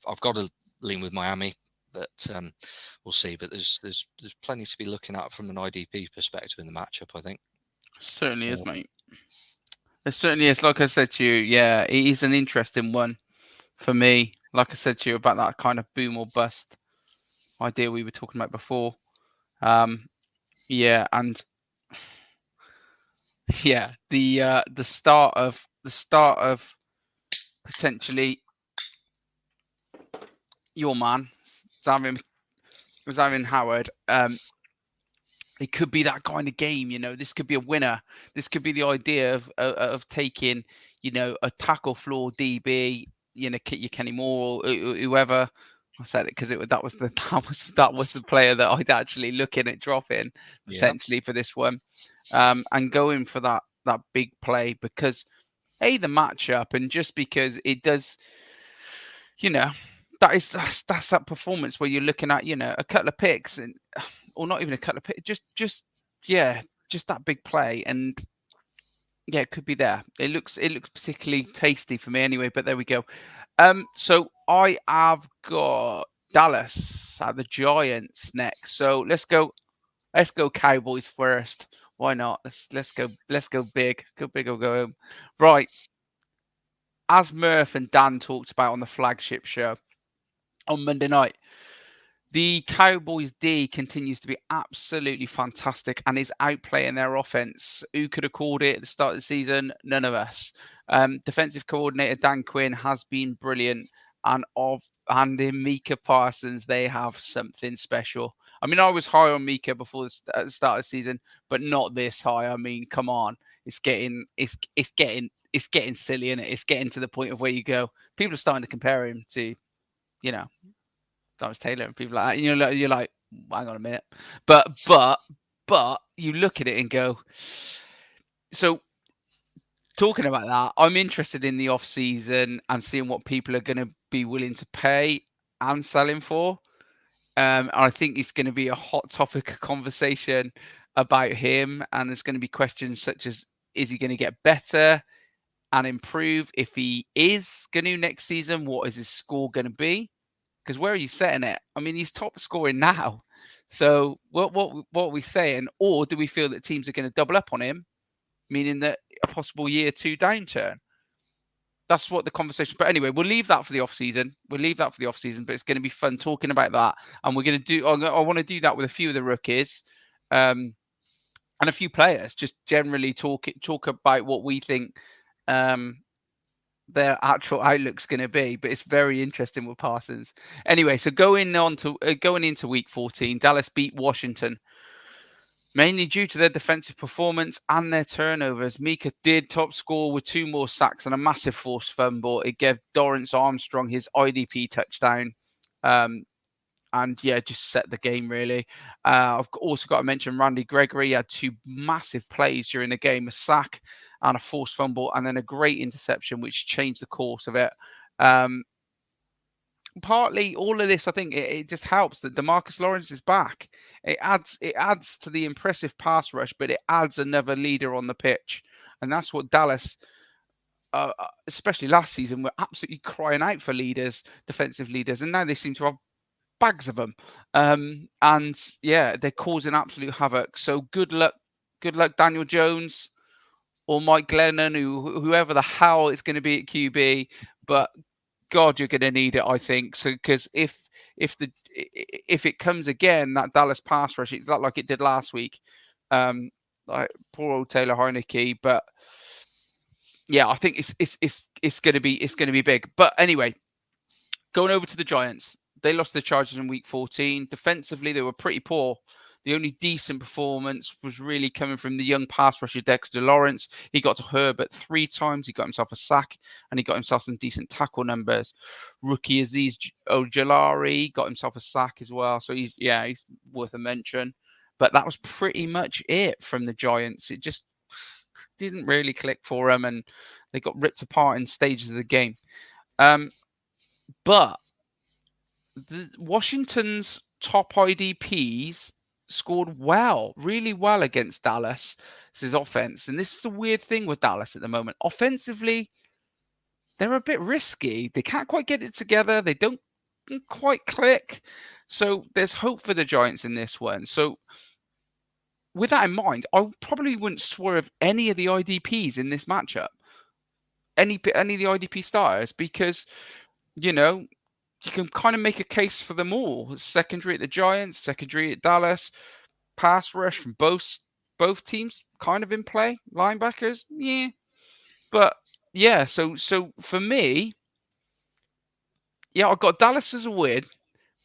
I've got to lean with Miami, but we'll see. But there's plenty to be looking at from an IDP perspective in the matchup, I think. Certainly is, mate. It certainly is. Like I said to you, yeah, it is an interesting one for me. Like I said to you about that kind of boom or bust idea we were talking about before. The start of potentially your man, Xavier Howard. It could be that kind of game, This could be a winner. This could be the idea of taking, a tackle floor DB, your Kenny Moore or whoever. I said it because that was the player that I'd actually looking at dropping potentially for this one, and going for that big play because the matchup and just because it does, that's that performance where you're looking at a couple of picks or not even a couple of picks, just that big play and. Yeah, it could be there. It looks particularly tasty for me anyway, but there we go. So I have got Dallas at the Giants next. So let's go Let's go Cowboys first. Why not? Let's go big. Go big or go home. Right. As Murph and Dan talked about on the flagship show on Monday night, the Cowboys D continues to be absolutely fantastic and is outplaying their offense. Who could have called it at the start of the season? None of us. Defensive coordinator Dan Quinn has been brilliant, and in Micah Parsons, they have something special. I mean, I was high on Micah before at the start of the season, but not this high. I mean, come on, it's getting silly, isn't it? It's getting to the point of where you go. People are starting to compare him to, you know, Thomas Taylor and people like that. You're like, hang on a minute, but you look at it and go. So talking about that, I'm interested in the off season and seeing what people are going to be willing to pay and selling for. I think it's going to be a hot topic of conversation about him, and there's going to be questions such as, is he going to get better and improve? If he is going to next season, what is his score going to be? Because where are you setting it? I mean, he's top scoring now. So what are we saying? Or do we feel that teams are going to double up on him, meaning that a possible year 2 downturn? That's what the conversation. But anyway, we'll leave that for the off season. But it's going to be fun talking about that. And we're going to do. I want to do that with a few of the rookies, and a few players. Just generally talk about what we think their actual outlook's going to be, but it's very interesting with Parsons. Anyway, so going into week 14, Dallas beat Washington, mainly due to their defensive performance and their turnovers. Micah did top score with 2 more sacks and a massive forced fumble. It gave Dorrance Armstrong his IDP touchdown. And yeah, just set the game really. I've also got to mention Randy Gregory. He had 2 massive plays during the game, a sack and a forced fumble, and then a great interception, which changed the course of it. Partly, all of this, I think, it just helps that DeMarcus Lawrence is back. It adds to the impressive pass rush, but it adds another leader on the pitch, and that's what Dallas, especially last season, were absolutely crying out for leaders, defensive leaders, and now they seem to have bags of them. And yeah, they're causing absolute havoc. So good luck, Daniel Jones or Mike Glennon, whoever the hell it's going to be at QB. But God, you're going to need it, I think. So because if it comes again, that Dallas pass rush, it's not like it did last week. Like poor old Taylor Heineke, but yeah, I think it's going to be big. But anyway, going over to the Giants. They lost the Chargers in week 14. Defensively, they were pretty poor. The only decent performance was really coming from the young pass rusher Dexter Lawrence. He got to Herbert 3 times. He got himself a sack, and he got himself some decent tackle numbers. Rookie Aziz Ojulari got himself a sack as well. So he's worth a mention. But that was pretty much it from the Giants. It just didn't really click for them, and they got ripped apart in stages of the game. But Washington's top IDPs scored really well against Dallas' offense. And this is the weird thing with Dallas at the moment. Offensively, they're a bit risky. They can't quite get it together. They don't quite click. So there's hope for the Giants in this one. So with that in mind, I probably wouldn't swerve any of the IDPs in this matchup. Any of the IDP starters, because, you can kind of make a case for them all. Secondary at the Giants, secondary at Dallas, pass rush from both teams kind of in play. Linebackers, yeah. But yeah, so for me, yeah, I've got Dallas as a win,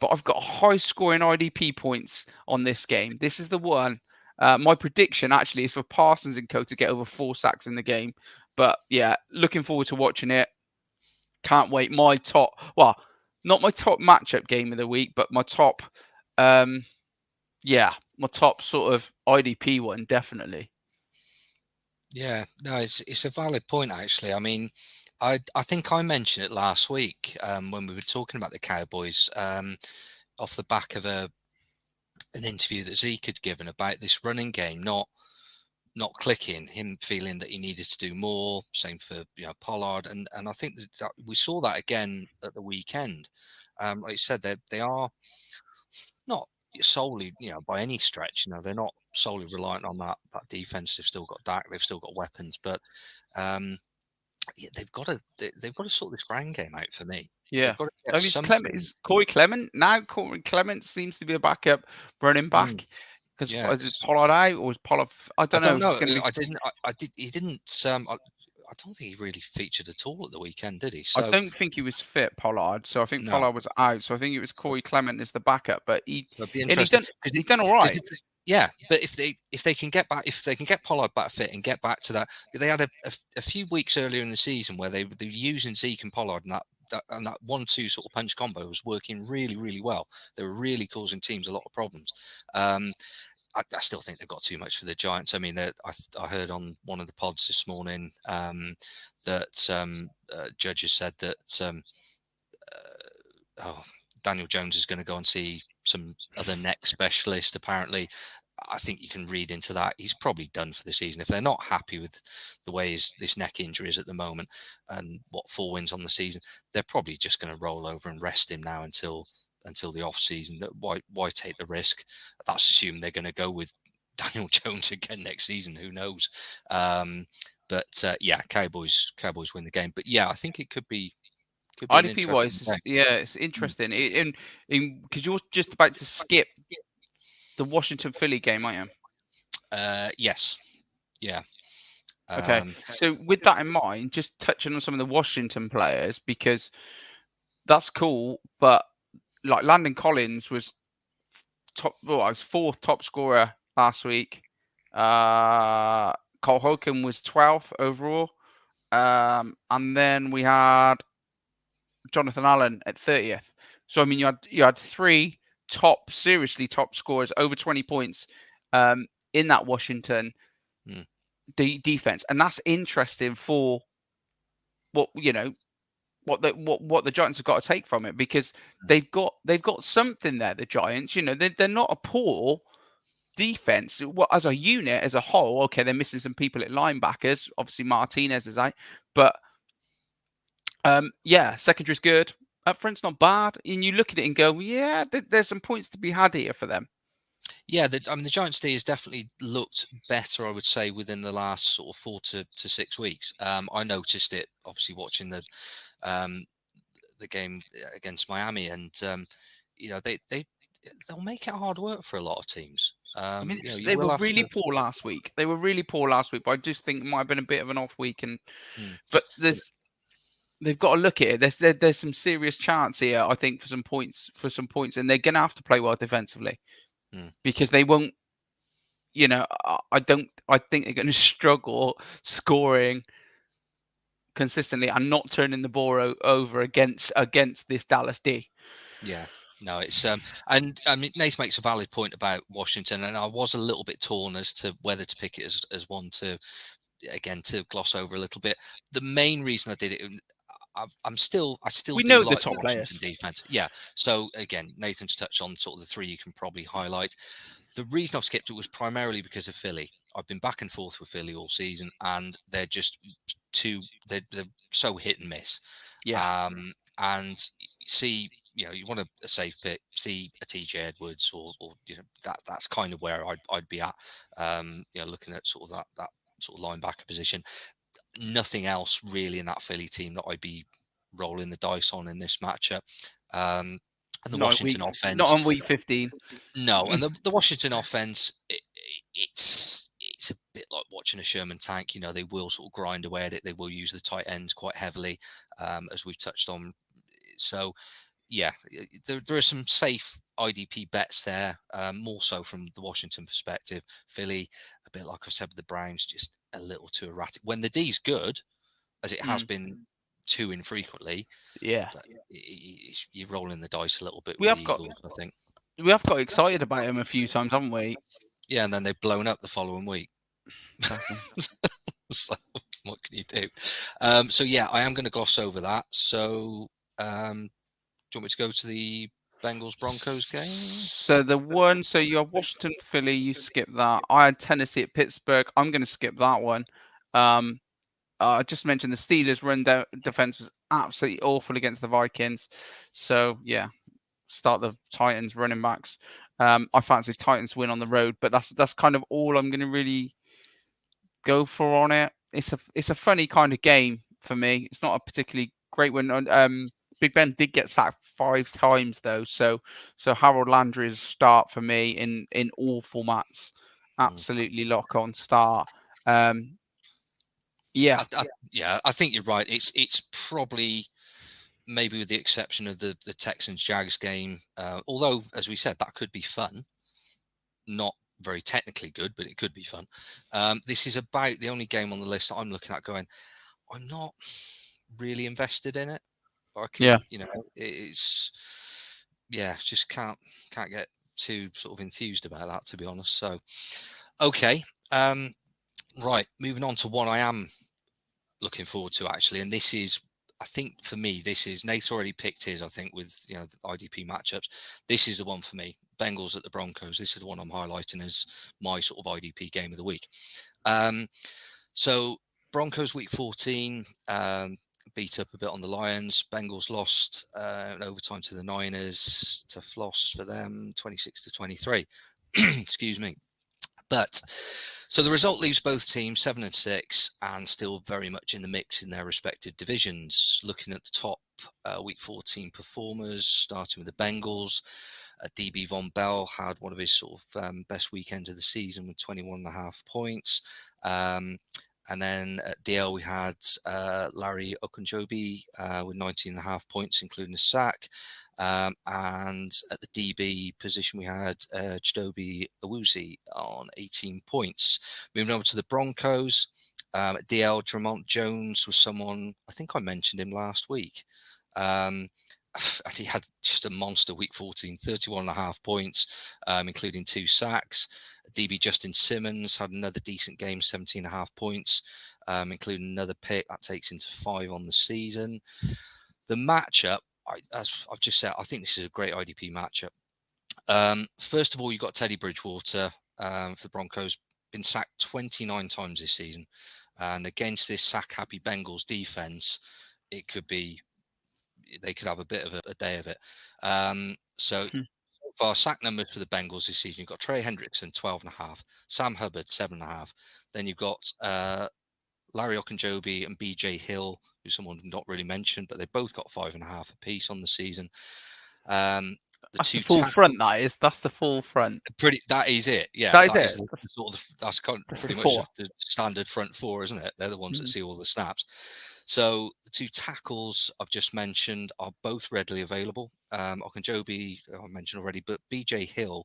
but I've got high scoring IDP points on this game. This is the one. My prediction actually is for Parsons and Co to get over 4 sacks in the game. But yeah, looking forward to watching it. Can't wait. Not my top matchup game of the week, but my top, my top sort of IDP one, definitely. Yeah, no, it's a valid point actually. I mean, I think I mentioned it last week when we were talking about the Cowboys off the back of an interview that Zeke had given about this running game not clicking, him feeling that he needed to do more. Same for Pollard, and I think that we saw that again at the weekend. Like you said, they are not solely, by any stretch. They're not solely reliant on that defense. They've still got Dak, they've still got weapons, but they've got to sort this ground game out for me. Yeah. They've got to get I mean, something. Is Corey Clement now? Corey Clement seems to be a backup running back because is Pollard out or is Pollard? I don't know. I didn't. He didn't. I don't think he really featured at all at the weekend, did he? So I don't think he was fit, Pollard. So I think Pollard was out. So I think it was Corey Clement as the backup. But he's done all right. Yeah, but if they can get Pollard back fit and get back to that, they had a few weeks earlier in the season where they were using Zeke and Pollard, and that 1-2 sort of punch combo was working really, really well. They were really causing teams a lot of problems. I still think they've got too much for the Giants. I mean, I heard on one of the pods this morning that judges said that Daniel Jones is going to go and see some other neck specialist. Apparently, I think you can read into that he's probably done for the season. If they're not happy with the way this neck injury is at the moment and 4 wins on the season, they're probably just going to roll over and rest him now until the off season. Why take the risk? That's assuming they're going to go with Daniel Jones again next season. Who knows? Cowboys win the game. But yeah, I think it could be. IDP wise, it's interesting. Because you're just about to skip the Washington Philly game, aren't you? Yes. Yeah. Okay. So with that in mind, just touching on some of the Washington players, because that's cool, but like Landon Collins was fourth top scorer last week. Cole Holcomb was 12th overall. And then we had Jonathan Allen at 30th. So I mean, you had 3 seriously top scorers over 20 points in that Washington defense, and that's interesting for what the Giants have got to take from it, because they've got something there. The Giants, they're not a poor defense. As a unit, as a whole, okay, they're missing some people at linebackers. Obviously, Martinez is out, but secondary's good. Up front's not bad, and you look at it and go, yeah, there's some points to be had here for them. Yeah, the Giants' D has definitely looked better, I would say, within the last sort of 4 to 6 weeks. I noticed it, obviously, watching the game against Miami, and they'll make it hard work for a lot of teams. They were really poor last week. But I just think it might have been a bit of an off week, but they've got to look at it. There's some serious chance here, I think, for some points, and they're going to have to play well defensively because they won't. I think they're going to struggle scoring consistently and not turning the ball over against this Dallas D. Yeah. No, it's and I mean, Nath makes a valid point about Washington, and I was a little bit torn as to whether to pick it as one to gloss over a little bit. The main reason I did it, I still we do know like the top Washington players. defense. Yeah. So again, Nathan's touched on sort of the 3 you can probably highlight. The reason I've skipped it was primarily because of Philly. I've been back and forth with Philly all season, and they're just they're so hit and miss. Yeah. And see, you want a safe pick, see a TJ Edwards, or that's kind of where I'd be at. Looking at sort of that sort of linebacker position. Nothing else really in that Philly team that I'd be rolling the dice on in this matchup. And the Washington offense, not on week 15. No, and the Washington offense, it's a bit like watching a Sherman tank. They will sort of grind away at it. They will use the tight ends quite heavily, as we've touched on. So, yeah, there are some safe IDP bets there, more so from the Washington perspective. Philly, a bit like I've said with the Browns, just a little too erratic. When the D's good, as it has been too infrequently, but you're rolling the dice a little bit with the Eagles, I think. We have got excited about him a few times, haven't we? Yeah, and then they've blown up the following week. So what can you do? So yeah, I am going to gloss over that. So do you want me to go to the Bengals Broncos game? So you have Washington, Philly, you skip that. I had Tennessee at Pittsburgh. I'm going to skip that one. I just mentioned the Steelers' run defense was absolutely awful against the Vikings. So yeah, start the Titans running backs. I fancy Titans win on the road, but that's kind of all I'm going to really go for on it. It's a funny kind of game for me. It's not a particularly great one. Big Ben did get sacked 5 times though, so Harold Landry's start for me in all formats. Absolutely lock on start. Yeah, I think you're right. It's probably, maybe with the exception of the Texans Jags game, although as we said that could be fun, not very technically good, but it could be fun. This is about the only game on the list that I'm looking at going, I'm not really invested in it. I can, it's just can't get too sort of enthused about that, to be honest. So, okay, right, moving on to one I am looking forward to actually, and this is, I think for me, this is, Nate's already picked his, I think, with the IDP matchups. This is the one for me. Bengals at the Broncos. This is the one I'm highlighting as my sort of IDP game of the week. So Broncos week 14, beat up a bit on the Lions. Bengals lost in overtime to the Niners, to floss for them, 26-23. Excuse me. But so the result leaves both teams 7-6 and still very much in the mix in their respective divisions. Looking at the top week 14 performers, starting with the Bengals, DB Von Bell had one of his sort of best weekends of the season with 21.5 points. And then at DL, we had Larry Okunjobi with 19.5 points, including a sack. And at the DB position, we had Chidobe Awuzie on 18 points. Moving over to the Broncos, at DL, Tremont Jones was someone, I think I mentioned him last week. And he had just a monster week 14, 31.5 points, including 2 sacks. DB Justin Simmons had another decent game, 17.5 points, including another pick. That takes him to 5 on the season. The matchup, as I've just said, I think this is a great IDP matchup. First of all, you've got Teddy Bridgewater for the Broncos, been sacked 29 times this season. And against this sack-happy Bengals defense, they could have a bit of a day of it. So far, sack numbers for the Bengals this season, you've got Trey Hendrickson, 12.5, Sam Hubbard, 7.5. Then you've got Larry Okunjobi and BJ Hill, who's someone not really mentioned, but they both got 5.5 apiece on the season. That's the full front. That's the full front. That is it. Yeah, that is it. That's pretty much the standard front four, isn't it? They're the ones that see all the snaps. So the 2 tackles I've just mentioned are both readily available. Okunjobi, I mentioned already, but BJ Hill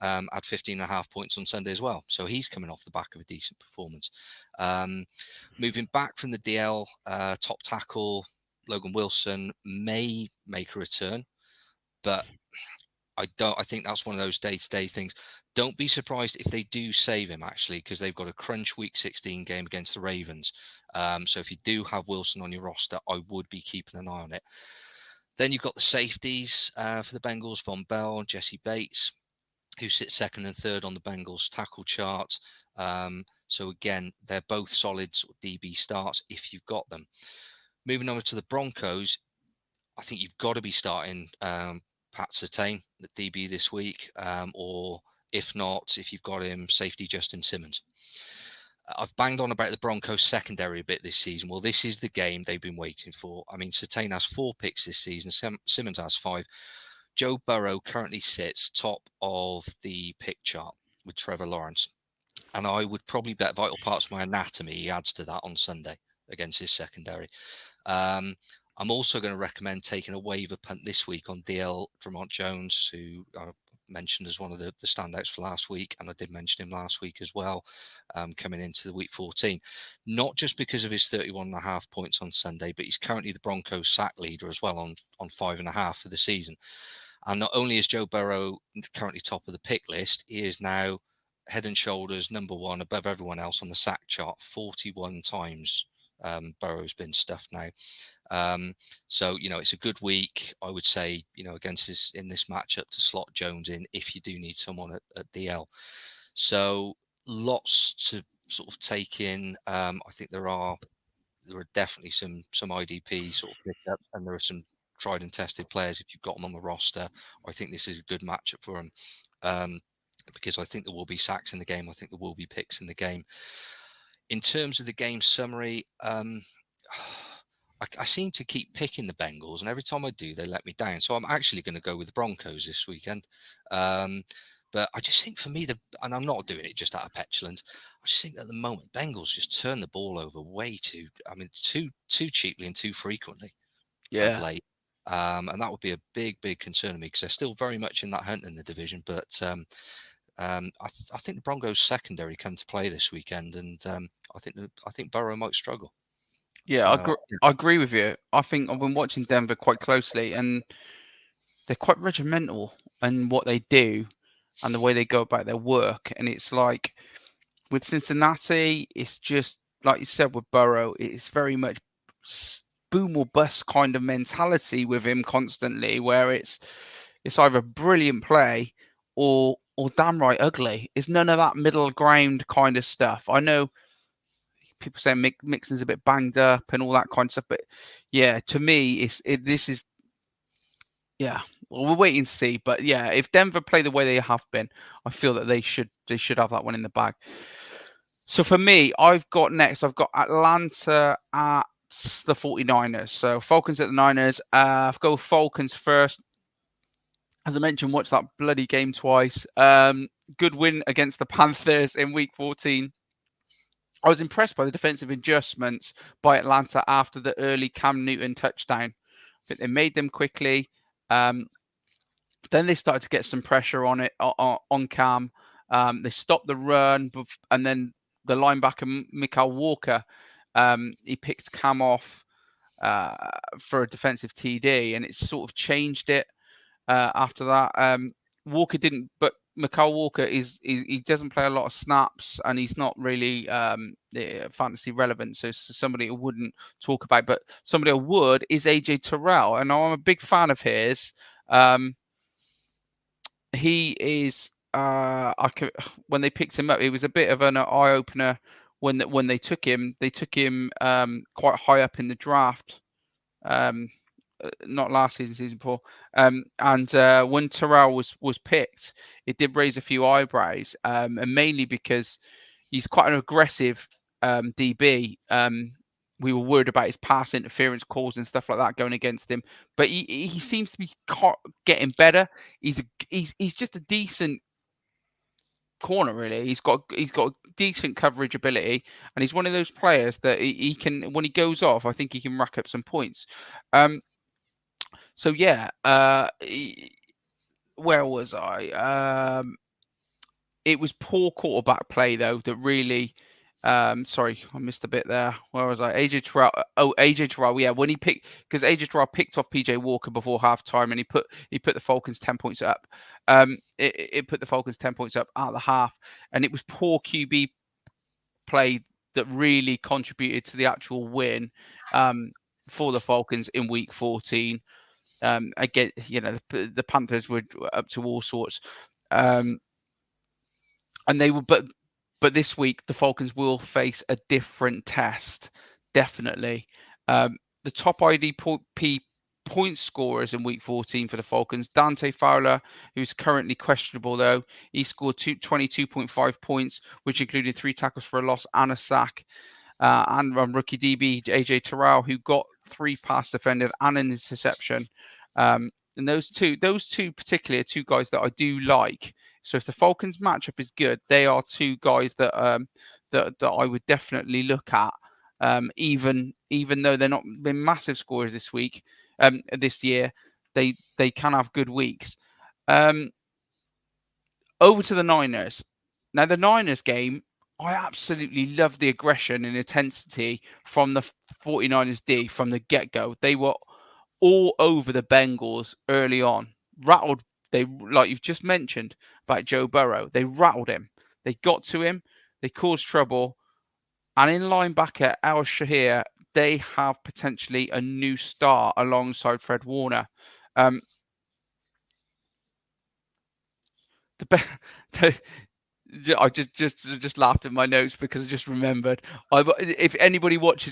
had 15.5 points on Sunday as well. So he's coming off the back of a decent performance. Moving back from the DL, top tackle Logan Wilson may make a return, but I think that's one of those day-to-day things. Don't be surprised if they do save him, actually, because they've got a crunch week 16 game against the Ravens. So if you do have Wilson on your roster, I would be keeping an eye on it. Then you've got the safeties for the Bengals, Von Bell, Jesse Bates, who sit second and third on the Bengals tackle chart. So again, they're both solid sort of DB starts if you've got them. Moving over to the Broncos, I think you've got to be starting Pat Surtain at DB this week, or if not, if you've got him, safety Justin Simmons. I've banged on about the Broncos secondary a bit this season. Well, this is the game they've been waiting for. I mean, Surtain has 4 picks this season. Simmons has 5. Joe Burrow currently sits top of the pick chart with Trevor Lawrence. And I would probably bet vital parts of my anatomy he adds to that on Sunday against his secondary. I'm also going to recommend taking a waiver punt this week on DL Tremont Jones, who I mentioned as one of the standouts for last week, and I did mention him last week as well, coming into the week 14. Not just because of his 31.5 points on Sunday, but he's currently the Broncos sack leader as well on 5.5 for the season. And not only is Joe Burrow currently top of the pick list, he is now head and shoulders number 1 above everyone else on the sack chart 41 times. Burrow's been stuffed now. So, it's a good week, I would say, against in this matchup to slot Jones in if you do need someone at DL. So lots to sort of take in. I think there are definitely some IDP sort of pickups, and there are some tried and tested players if you've got them on the roster. I think this is a good matchup for them. because I think there will be sacks in the game. I think there will be picks in the game. In terms of the game summary, I seem to keep picking the Bengals, and every time I do, they let me down. So I'm actually going to go with the Broncos this weekend. But I just think for me, and I'm not doing it just out of petulance, I just think at the moment, Bengals just turn the ball over way too cheaply and too frequently of late. And that would be a big concern to me because they're still very much in that hunt in the division. But I think the Broncos secondary come to play this weekend, and I think Burrow might struggle. Yeah, I agree with you. I think I've been watching Denver quite closely, and they're quite regimental in what they do and the way they go about their work. And it's like with Cincinnati, it's just like you said with Burrow, it's very much boom or bust kind of mentality with him constantly, where it's either brilliant play or damn right ugly. It's none of that middle ground kind of stuff. I know people say Mixon's a bit banged up and all that kind of stuff, but yeah, to me, this is well, we're waiting to see. But yeah, if Denver play the way they have been, I feel that they should have that one in the bag. So for me, I've got Atlanta at the 49ers. So Falcons at the Niners. I'll go Falcons first. As I mentioned, watched that bloody game twice. Good win against the Panthers in week 14. I was impressed by the defensive adjustments by Atlanta after the early Cam Newton touchdown. I think they made them quickly. Then they started to get some pressure on Cam. They stopped the run, and then the linebacker Mikael Walker, he picked Cam off for a defensive TD, and it sort of changed it after that. Walker didn't, but Mikael Walker he doesn't play a lot of snaps, and he's not really fantasy relevant. So somebody I wouldn't talk about, but somebody I would is AJ Tyrell, and I'm a big fan of his. He is. When they picked him up, it was a bit of an eye opener when they took him. They took him quite high up in the draft. Not last season before. And when Tyrell was picked, it did raise a few eyebrows, and mainly because he's quite an aggressive DB. We were worried about his pass interference calls and stuff like that going against him, but he seems to be getting better. He's just a decent corner, really. He's got decent coverage ability, and he's one of those players that he can, when he goes off, I think he can rack up some points. So yeah, where was I? It was poor quarterback play though that really. Sorry, I missed a bit there. Where was I? AJ Terrell. Oh, AJ Terrell. Yeah, when he picked, because AJ Terrell picked off PJ Walker before halftime, and he put the Falcons 10 points up. It put the Falcons 10 points up at the half, and it was poor QB play that really contributed to the actual win for the Falcons in week 14. Again, the Panthers were up to all sorts, and they were, but this week the Falcons will face a different test, definitely. The top IDP point scorers in week 14 for the Falcons: Dante Fowler, who's currently questionable though. He scored 22.5 points, which included 3 tackles for a loss and a sack. And rookie DB AJ Terrell, who got 3 pass defended and an interception. And those two particularly are 2 guys that I do like. So if the Falcons matchup is good, they are 2 guys that I would definitely look at. Even though they're not been massive scorers this year, they can have good weeks. Over to the Niners. Now the Niners game, I absolutely love the aggression and intensity from the 49ers D from the get-go. They were all over the Bengals early on. Rattled, like you've just mentioned about Joe Burrow. They rattled him. They got to him. They caused trouble. And in linebacker, Al Shahir, they have potentially a new star alongside Fred Warner. I just laughed at my notes because I just remembered. If anybody watch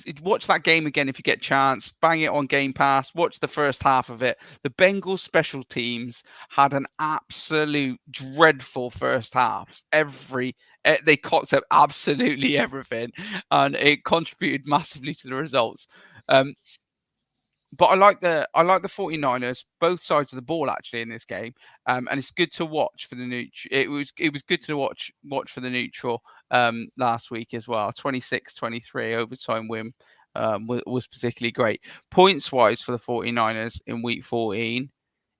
that game again if you get a chance, bang it on Game Pass, watch the first half of it. The Bengals special teams had an absolute dreadful first half. They cocked up absolutely everything, and it contributed massively to the results. But I like the 49ers, both sides of the ball actually in this game, and it's good to watch for the neutral. It was good to watch for the neutral last week as well. 26-23 overtime win was particularly great. Points wise for the 49ers in week 14,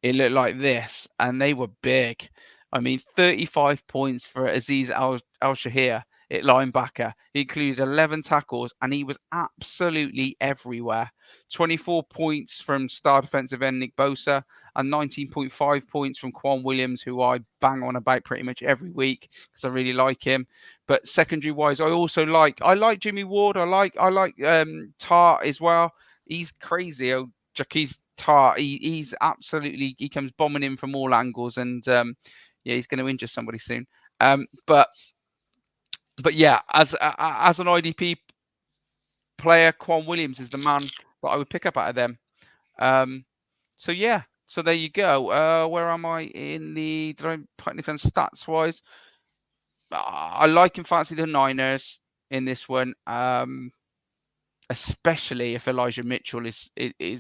it looked like this, and they were big. I mean, 35 points for Azeez Al-Shahir at linebacker. He included 11 tackles, and he was absolutely everywhere. 24 points from star defensive end Nick Bosa, and 19.5 points from Quinn Williams, who I bang on about pretty much every week because I really like him. But secondary wise, I like Jimmy Ward. I like Tart as well. He's crazy. Jaquez Tart. He comes bombing in from all angles, and he's going to injure somebody soon. But yeah, as an IDP player, Quinn Williams is the man that I would pick up out of them. So there you go. Where am I in the? Did I put anything stats wise? I like and fancy the Niners in this one, especially if Elijah Mitchell is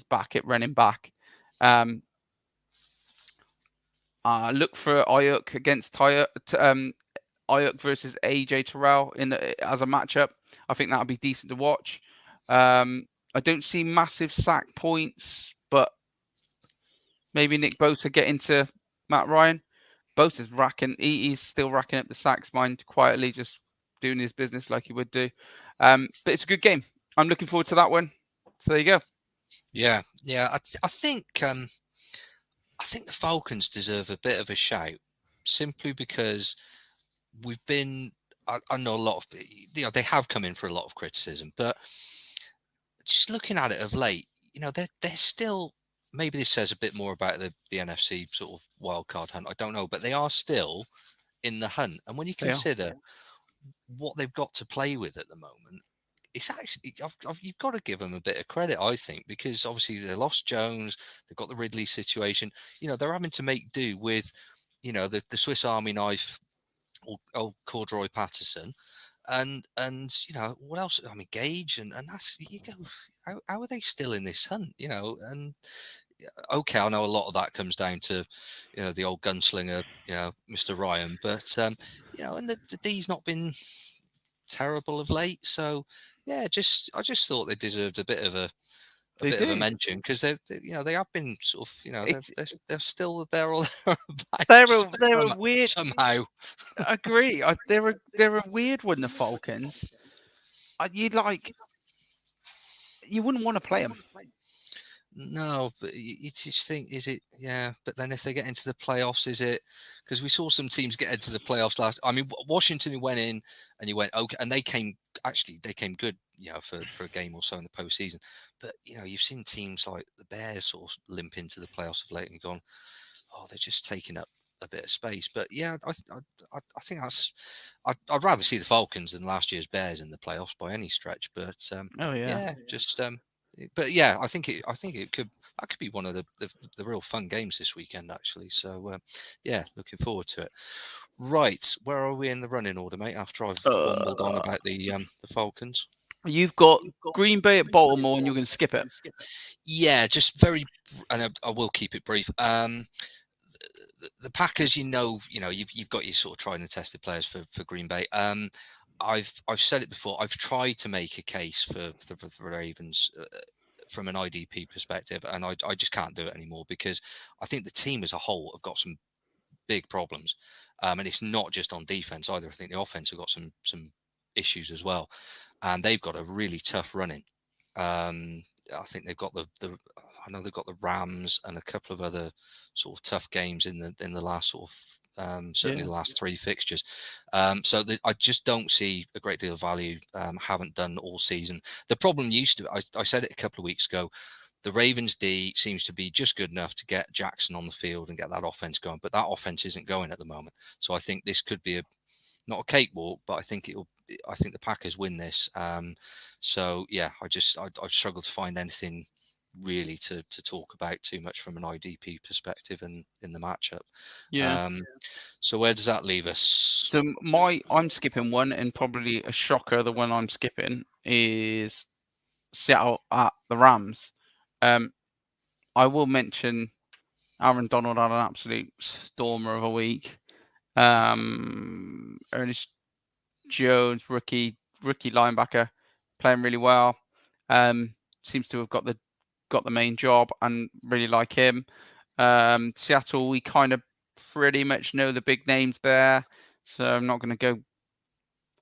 back at running back. Look for Ayuk against Ayuk versus AJ Tyrell as a matchup. I think that'll be decent to watch. I don't see massive sack points, but maybe Nick Bosa get into Matt Ryan. Bosa's he's still racking up the sacks, mind quietly, just doing his business like he would do. But it's a good game. I'm looking forward to that one. So there you go. Yeah. I think the Falcons deserve a bit of a shout, simply because we've been. I know a lot of they have come in for a lot of criticism, but just looking at it of late, they're still. Maybe this says a bit more about the NFC sort of wild card hunt. I don't know, but they are still in the hunt. And when you consider what they've got to play with at the moment, it's actually you've got to give them a bit of credit, I think, because obviously they lost Jones, they've got the Ridley situation. They're having to make do with, the Swiss Army knife, old Cordroy Patterson, and what else? I mean, Gage, and that's how are they still in this hunt? And okay, I know a lot of that comes down to the old gunslinger, Mr. Ryan, but and the D's not been terrible of late. So yeah, I just thought they deserved a bit of a mention, because they have been sort of they're still there or thereabouts. They're a weird somehow. Agree. They're a weird one. The Falcons. You wouldn't want to play them. No, but you just think, is it? Yeah, but then if they get into the playoffs, is it? Because we saw some teams get into the playoffs last. I mean, Washington, who went in and you went okay, and they came good, for a game or so in the postseason. But you've seen teams like the Bears sort of limp into the playoffs of late and gone, oh, they're just taking up a bit of space. But yeah, I think I'd rather see the Falcons than last year's Bears in the playoffs by any stretch. But but yeah, I think it could be one of the real fun games this weekend, actually. So yeah, looking forward to it. Right, where are we in the running order, mate? After I've wumbled on about the Falcons, you've got Green Bay at Baltimore, and you're going to skip it. Yeah, just very, and I will keep it brief. The Packers, you've got your sort of tried and tested players for Green Bay. I've said it before. I've tried to make a case for the Ravens from an IDP perspective, and I just can't do it anymore, because I think the team as a whole have got some big problems, and it's not just on defense either. I think the offense have got some issues as well, and they've got a really tough running. I think they've got I know they've got the Rams and a couple of other sort of tough games in the last sort of. Certainly the last three fixtures. So I just don't see a great deal of value. Haven't done all season. The problem used to, I said it a couple of weeks ago, the Ravens D seems to be just good enough to get Jackson on the field and get that offense going, but that offense isn't going at the moment. So I think this could be not a cakewalk, but I think the Packers win this. So yeah, I've struggled to find anything really to talk about too much from an IDP perspective in the matchup. Yeah. So where does that leave us? So I'm skipping one, and probably a shocker. The one I'm skipping is Seattle at the Rams. I will mention Aaron Donald had an absolute stormer of a week. Ernest Jones, rookie linebacker, playing really well. Seems to have got the main job, and really like him. Seattle, we kind of pretty much know the big names there, so I'm not going to go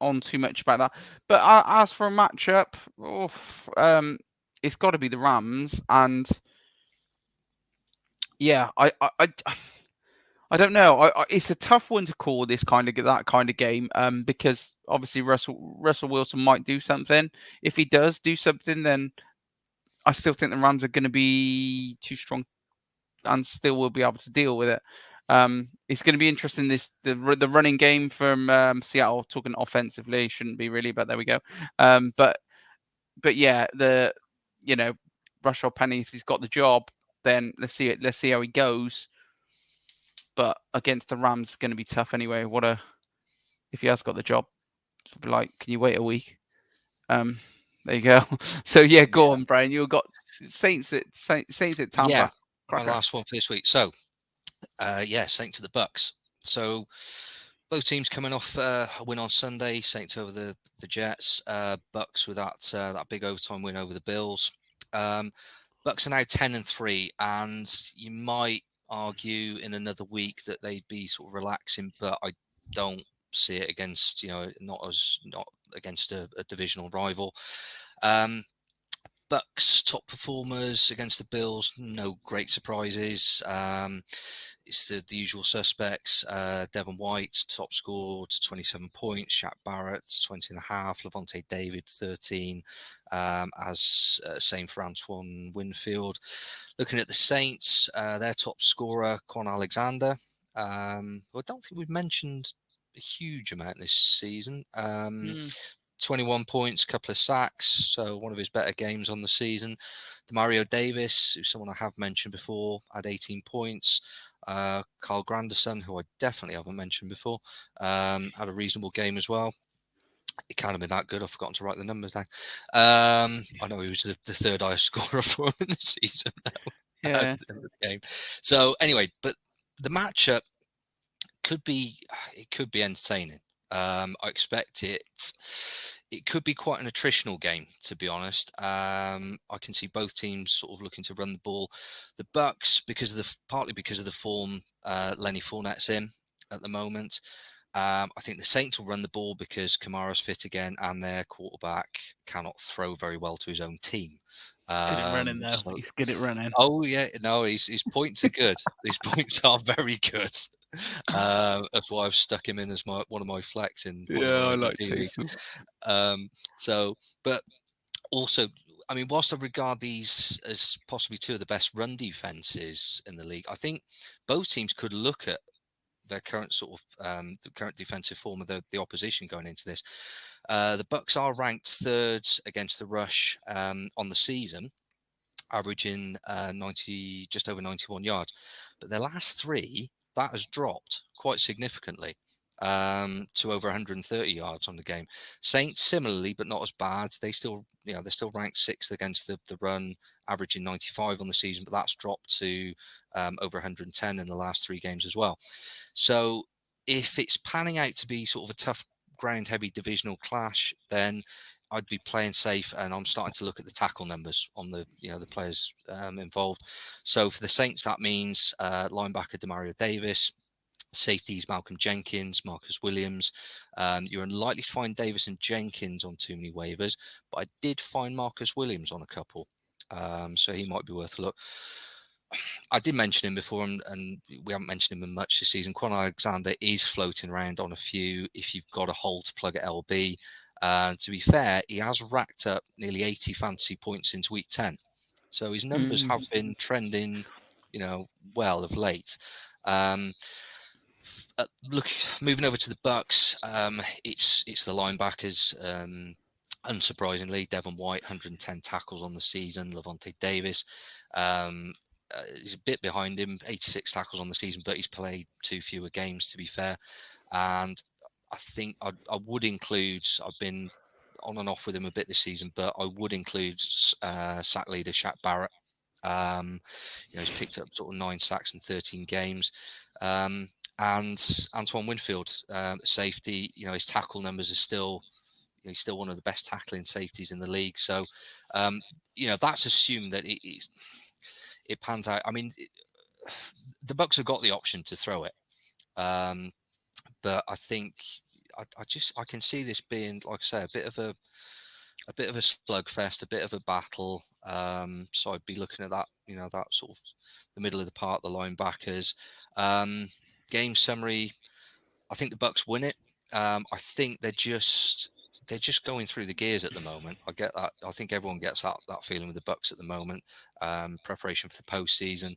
on too much about that. But as for a matchup, it's got to be the Rams, and yeah, I don't know. It's a tough one to call that kind of game, because obviously Russell Wilson might do something. If he does do something, then I still think the Rams are going to be too strong, and still will be able to deal with it. It's going to be interesting. The running game from Seattle. Talking offensively, shouldn't be really, but there we go. But yeah, Rashard Penny, if he's got the job, then let's see how he goes. But against the Rams, it's going to be tough anyway. If he has got the job, be like, can you wait a week? There you go. So yeah, go on, Brian. You've got Saints at Tampa. Yeah, my last one for this week. So Saints to the Bucks. So both teams coming off a win on Sunday. Saints over the Jets. Bucks with that big overtime win over the Bills. Bucks are now 10-3, and you might argue in another week that they'd be sort of relaxing, but I don't see it against not against a divisional rival. Bucks top performers against the Bills, no great surprises. It's the usual suspects. Devon White top scored 27 points, Shaq Barrett 20.5, Levante David 13, same for Antoine Winfield. Looking at the Saints, their top scorer Quan Alexander. I don't think we've mentioned a huge amount this season. 21 points, couple of sacks, so one of his better games on the season. Demario Davis, who's someone I have mentioned before, had 18 points. Carl Granderson, who I definitely haven't mentioned before, had a reasonable game as well. It can't have been that good. I've forgotten to write the numbers down. I know he was the third highest scorer for him in the season. Yeah. Game. So anyway, but the matchup could be entertaining. I expect it could be quite an attritional game, to be honest. I can see both teams sort of looking to run the ball. The Bucks, partly because of the form Lenny Fournette's in at the moment. I think the Saints will run the ball because Kamara's fit again, and their quarterback cannot throw very well to his own team. Good at running, though. He's good at running. Oh yeah, no, his points are good. His points are very good. That's why I've stuck him in as one of my flex in. I like leagues. But also, I mean, whilst I regard these as possibly two of the best run defenses in the league, I think both teams could look at their current the current defensive form of the opposition going into this. The Bucks are ranked third against the rush on the season, averaging just over 91 yards. But their last three, that has dropped quite significantly to over 130 yards on the game. Saints similarly, but not as bad. They're still ranked sixth against the run, averaging 95 on the season, but that's dropped to over 110 in the last three games as well. So if it's panning out to be sort of a tough ground heavy divisional clash, then I'd be playing safe, and I'm starting to look at the tackle numbers on the players involved. So for the Saints, that means linebacker Demario Davis, safeties Malcolm Jenkins, Marcus Williams. You're unlikely to find Davis and Jenkins on too many waivers, but I did find Marcus Williams on a couple, so he might be worth a look. I did mention him before, and we haven't mentioned him much this season. Quan Alexander is floating around on a few if you've got a hole to plug at LB. To be fair, he has racked up nearly 80 fantasy points since week 10. So his numbers have been trending, well of late. moving over to the Bucks, it's the linebackers. Unsurprisingly, Devon White, 110 tackles on the season. Levante Davis, he's a bit behind him, 86 tackles on the season, but he's played 2 fewer games, to be fair. And I think I would include, I've been on and off with him a bit this season, but I would include sack leader Shaq Barrett. He's picked up sort of 9 sacks in 13 games. And Antoine Winfield, safety, his tackle numbers are still, he's still one of the best tackling safeties in the league. So, that's assumed that it pans out. I mean, the Bucks have got the option to throw it, but I think I can see this being, like I say, a bit of a slugfest, a bit of a battle. So I'd be looking at that, that sort of the middle of the park, the linebackers. Game summary, I think the Bucks win it. I think they're just going through the gears at the moment. I get that. I think everyone gets that feeling with the Bucks at the moment. Preparation for the postseason.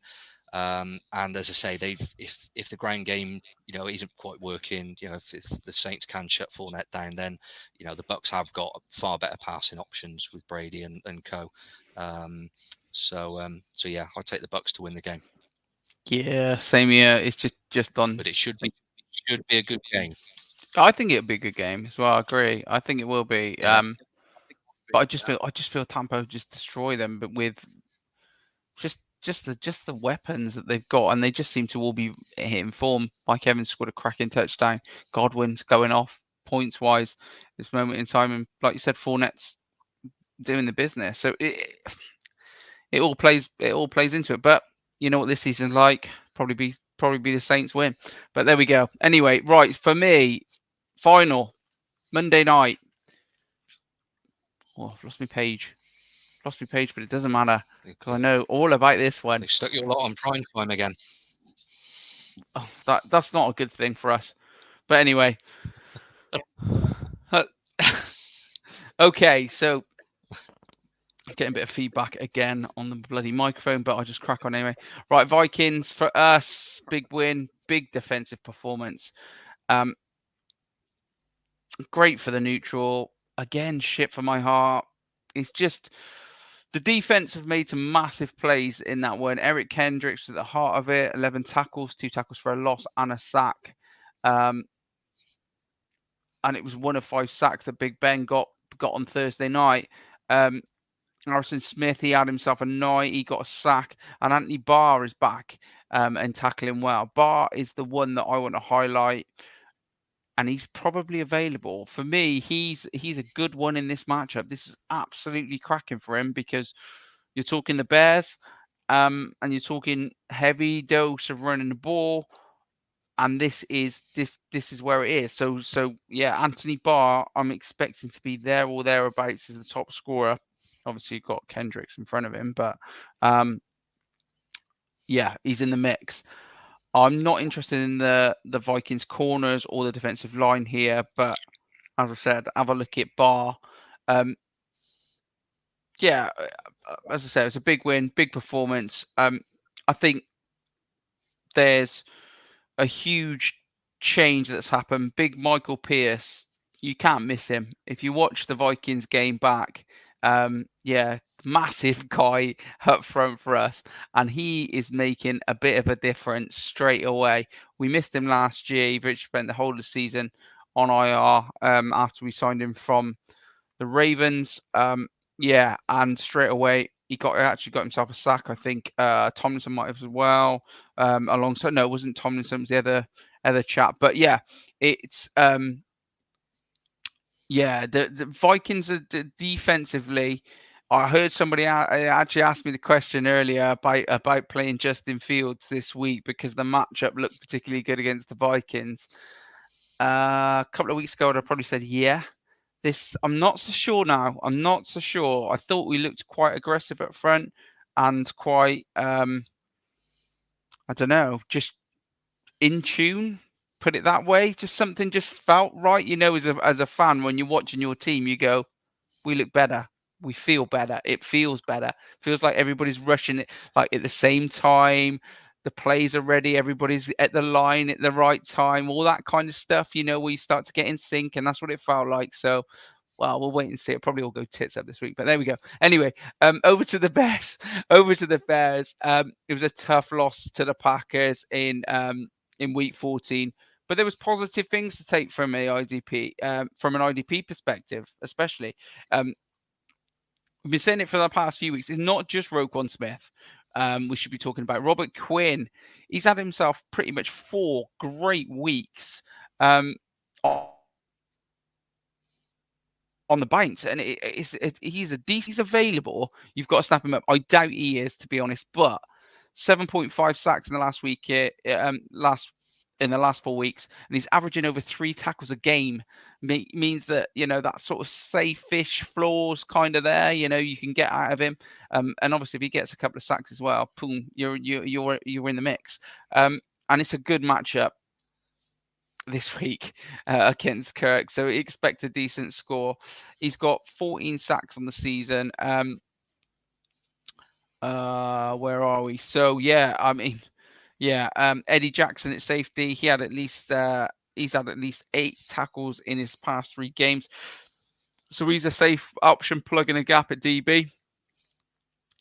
And as I say, if the ground game, isn't quite working, if the Saints can shut Fournette down, then, the Bucks have got far better passing options with Brady and co. So yeah, I'll take the Bucks to win the game. Yeah, same here. It's just on. But it should be a good game. I think it'll be a good game as well. I agree. I think it will be. Yeah. But I just feel Tampa just destroy them, but with just the weapons that they've got, and they just seem to all be hitting form. Mike Evans scored a cracking touchdown. Godwin's going off points wise this moment in time, and like you said, Fournette's doing the business. So it all plays into it. But you know what this season's like? Probably be the Saints win. But there we go. Anyway, right, for me, final Monday night. Oh, I've lost my page, but it doesn't matter because I know all about this one. They've stuck your lot on prime time again. Oh, that's not a good thing for us. But anyway. Okay, so I'm getting a bit of feedback again on the bloody microphone, but I'll just crack on anyway. Right, Vikings for us, big win, big defensive performance. Great for the neutral. Again, shit for my heart. It's just the defense have made some massive plays in that one. Eric Kendricks at the heart of it, 11 tackles, 2 tackles for a loss and a sack. And it was 1 of 5 sacks that Big Ben got on Thursday night. Harrison Smith, he had himself a night. He got a sack. And Anthony Barr is back and tackling well. Barr is the one that I want to highlight. And he's probably available. For me, he's a good one in this matchup. This is absolutely cracking for him because you're talking the Bears and you're talking heavy dose of running the ball. And this is where it is. So yeah, Anthony Barr, I'm expecting to be there or thereabouts as the top scorer. Obviously, you've got Kendricks in front of him, but yeah, he's in the mix. I'm not interested in the Vikings corners or the defensive line here, but as I said, have a look at Barr. Yeah, as I said, it's a big win, big performance. I think there's a huge change that's happened. Big Michael Pierce, you can't miss him. If you watch the Vikings game back, yeah, massive guy up front for us, and he is making a bit of a difference straight away. We missed him last year. He spent the whole of the season on IR after we signed him from the Ravens. Yeah, and straight away he actually got himself a sack. I think Tomlinson might have as well. Alongside, no, it wasn't Tomlinson. It was the other chap. But yeah, it's yeah, the Vikings are defensively. I heard somebody actually asked me the question earlier about playing Justin Fields this week because the matchup looked particularly good against the Vikings. A couple of weeks ago, I'd probably said, yeah. I'm not so sure now. I'm not so sure. I thought we looked quite aggressive up front and quite, I don't know, just in tune. Put it that way. Just something just felt right. As a fan, when you're watching your team, you go, we look better. We feel better. It feels better. Feels like everybody's rushing it like at the same time. the plays are ready, everybody's at the line at the right time, all that kind of stuff, where you start to get in sync, and that's what it felt like. So, well, we'll wait and see. It'll probably all go tits up this week, but there we go. Anyway, over to the Bears. It was a tough loss to the Packers in week 14, but there was positive things to take from an IDP perspective, especially. We've been saying it for the past few weeks. It's not just Roquan Smith. We should be talking about Robert Quinn. He's had himself pretty much 4 great weeks on the bounce, and he's available. You've got to snap him up. I doubt he is, to be honest, but 7.5 sacks in the last week here, in the last 4 weeks, and he's averaging over 3 tackles a game. Means that that sort of safe-ish floor's kind of there. You can get out of him, and obviously if he gets a couple of sacks as well, boom, you're in the mix. And it's a good matchup this week against Kirk, so expect a decent score. He's got 14 sacks on the season. Where are we? So Eddie Jackson at safety. He's had at least 8 tackles in his past 3 games, so he's a safe option plugging a gap at DB.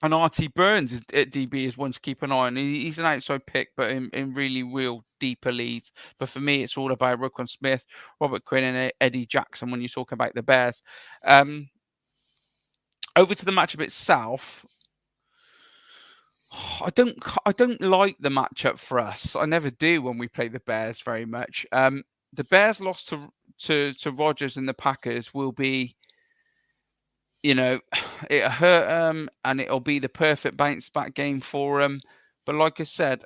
And RT Burns at DB is one to keep an eye on. He's an outside pick, but in really real deeper leads. But for me, it's all about Roquan Smith, Robert Quinn, and Eddie Jackson when you talk about the Bears. Over to the matchup itself. I don't like the matchup for us. I never do when we play the Bears very much. The Bears loss to Rodgers and the Packers will be, it'll hurt them, and it'll be the perfect bounce back game for them. But like I said,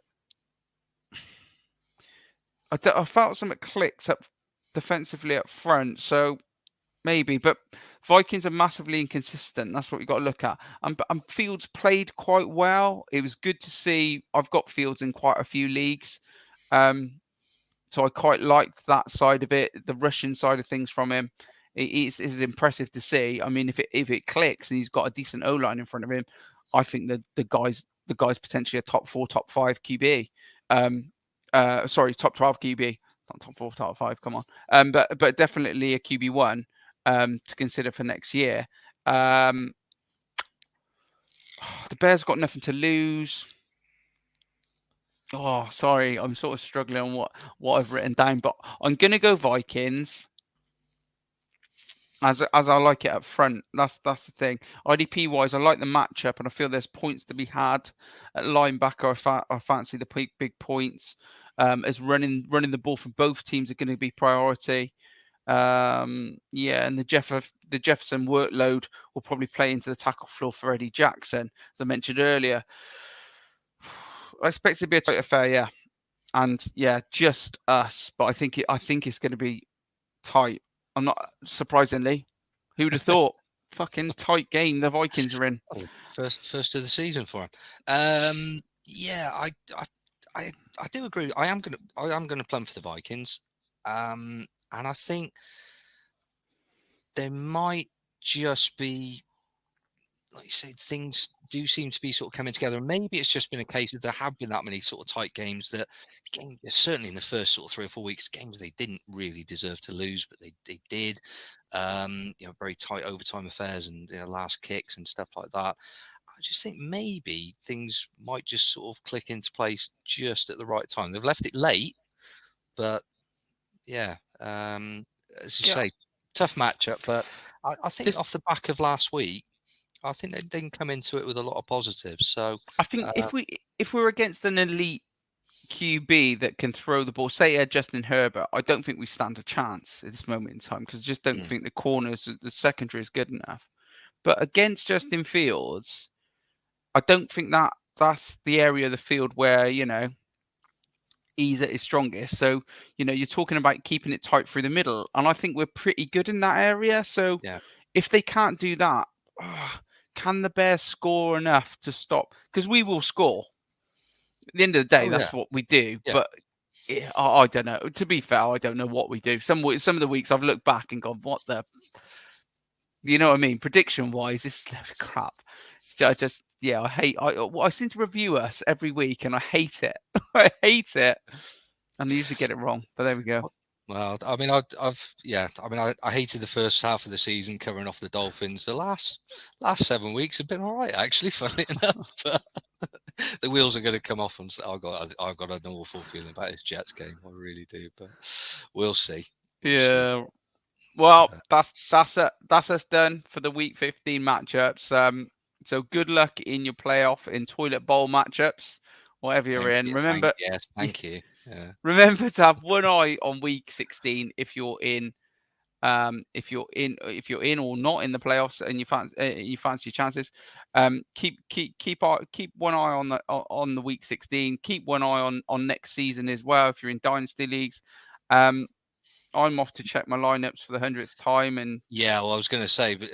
I felt some clicks up defensively up front, so maybe. But Vikings are massively inconsistent. That's what we've got to look at. And Fields played quite well. It was good to see. I've got Fields in quite a few leagues. So I quite liked that side of it, the rushing side of things from him. It's impressive to see. I mean, if it clicks and he's got a decent O-line in front of him, I think that the guy's potentially a top 4, top 5 QB. Top 12 QB, not top 4, top 5. Come on, but definitely a QB1 to consider for next year. The Bears got nothing to lose. Oh, sorry, I'm sort of struggling on what I've written down, but I'm gonna go Vikings. As I like it up front, that's the thing. IDP wise, I like the matchup, and I feel there's points to be had at linebacker. I fancy the big points. As running the ball from both teams are going to be priority. And the Jefferson workload will probably play into the tackle floor for Eddie Jackson, as I mentioned earlier. I expect it to be a tight affair, yeah, and just us. But I think it's going to be tight. I'm not surprisingly. Who would have thought? Fucking tight game the Vikings are in. Oh, first of the season for him. I do agree. I am gonna plumb for the Vikings. And I think there might just be, like you said, things do seem to be sort of coming together. And maybe it's just been a case of there have been that many sort of tight games that, certainly in the first sort of 3 or 4 weeks, games they didn't really deserve to lose, but they did. Very tight overtime affairs and last kicks and stuff like that. I just think maybe things might just sort of click into place just at the right time. They've left it late, but as you say, tough matchup. But I think off the back of last week, I think they didn't come into it with a lot of positives. So I think if we're against an elite QB that can throw the ball, say Justin Herbert, I don't think we stand a chance at this moment in time, because I just don't think the corners, the secondary is good enough. But against Justin Fields, I don't think that's the area of the field where he's at his strongest. So you're talking about keeping it tight through the middle, and I think we're pretty good in that area. So if they can't do that, can the Bears score enough to stop? Because we will score. At the end of the day, that's what we do. Yeah. But I don't know. To be fair, I don't know what we do. Some of the weeks I've looked back and gone, what the... You know what I mean? Prediction-wise, this is crap. yeah, I seem to review us every week, and I hate it. I hate it, and I usually get it wrong. But there we go. Well, I mean, I hated the first half of the season covering off the Dolphins. The last 7 weeks have been all right, actually, funny enough. But the wheels are going to come off, and I've got an awful feeling about this Jets game. I really do, but we'll see. Yeah. Well, that's us done for the Week 15 matchups. So good luck in your playoff in toilet bowl matchups, whatever you're in. Remember, thank you. Yeah. Remember to have one eye on Week 16 if you're in. If you're in or not in the playoffs and you fancy your chances, keep one eye on the Week 16. Keep one eye on next season as well if you're in dynasty leagues. I'm off to check my lineups for the 100th time, and yeah, well, I was going to say, but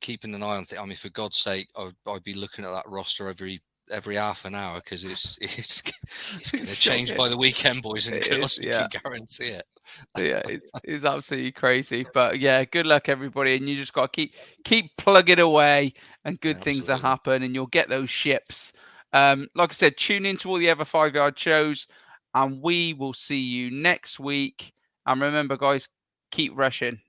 keeping an eye on things. I mean, for God's sake, I'd be looking at that roster every half an hour because it's going to change by the weekend, boys and girls. You can guarantee it. Yeah, it's absolutely crazy. But yeah, good luck everybody, and you just got to keep plugging away, and good things will happen, and you'll get those ships. Like I said, tune into all the other 5 Yard shows, and we will see you next week. And remember, guys, keep rushing.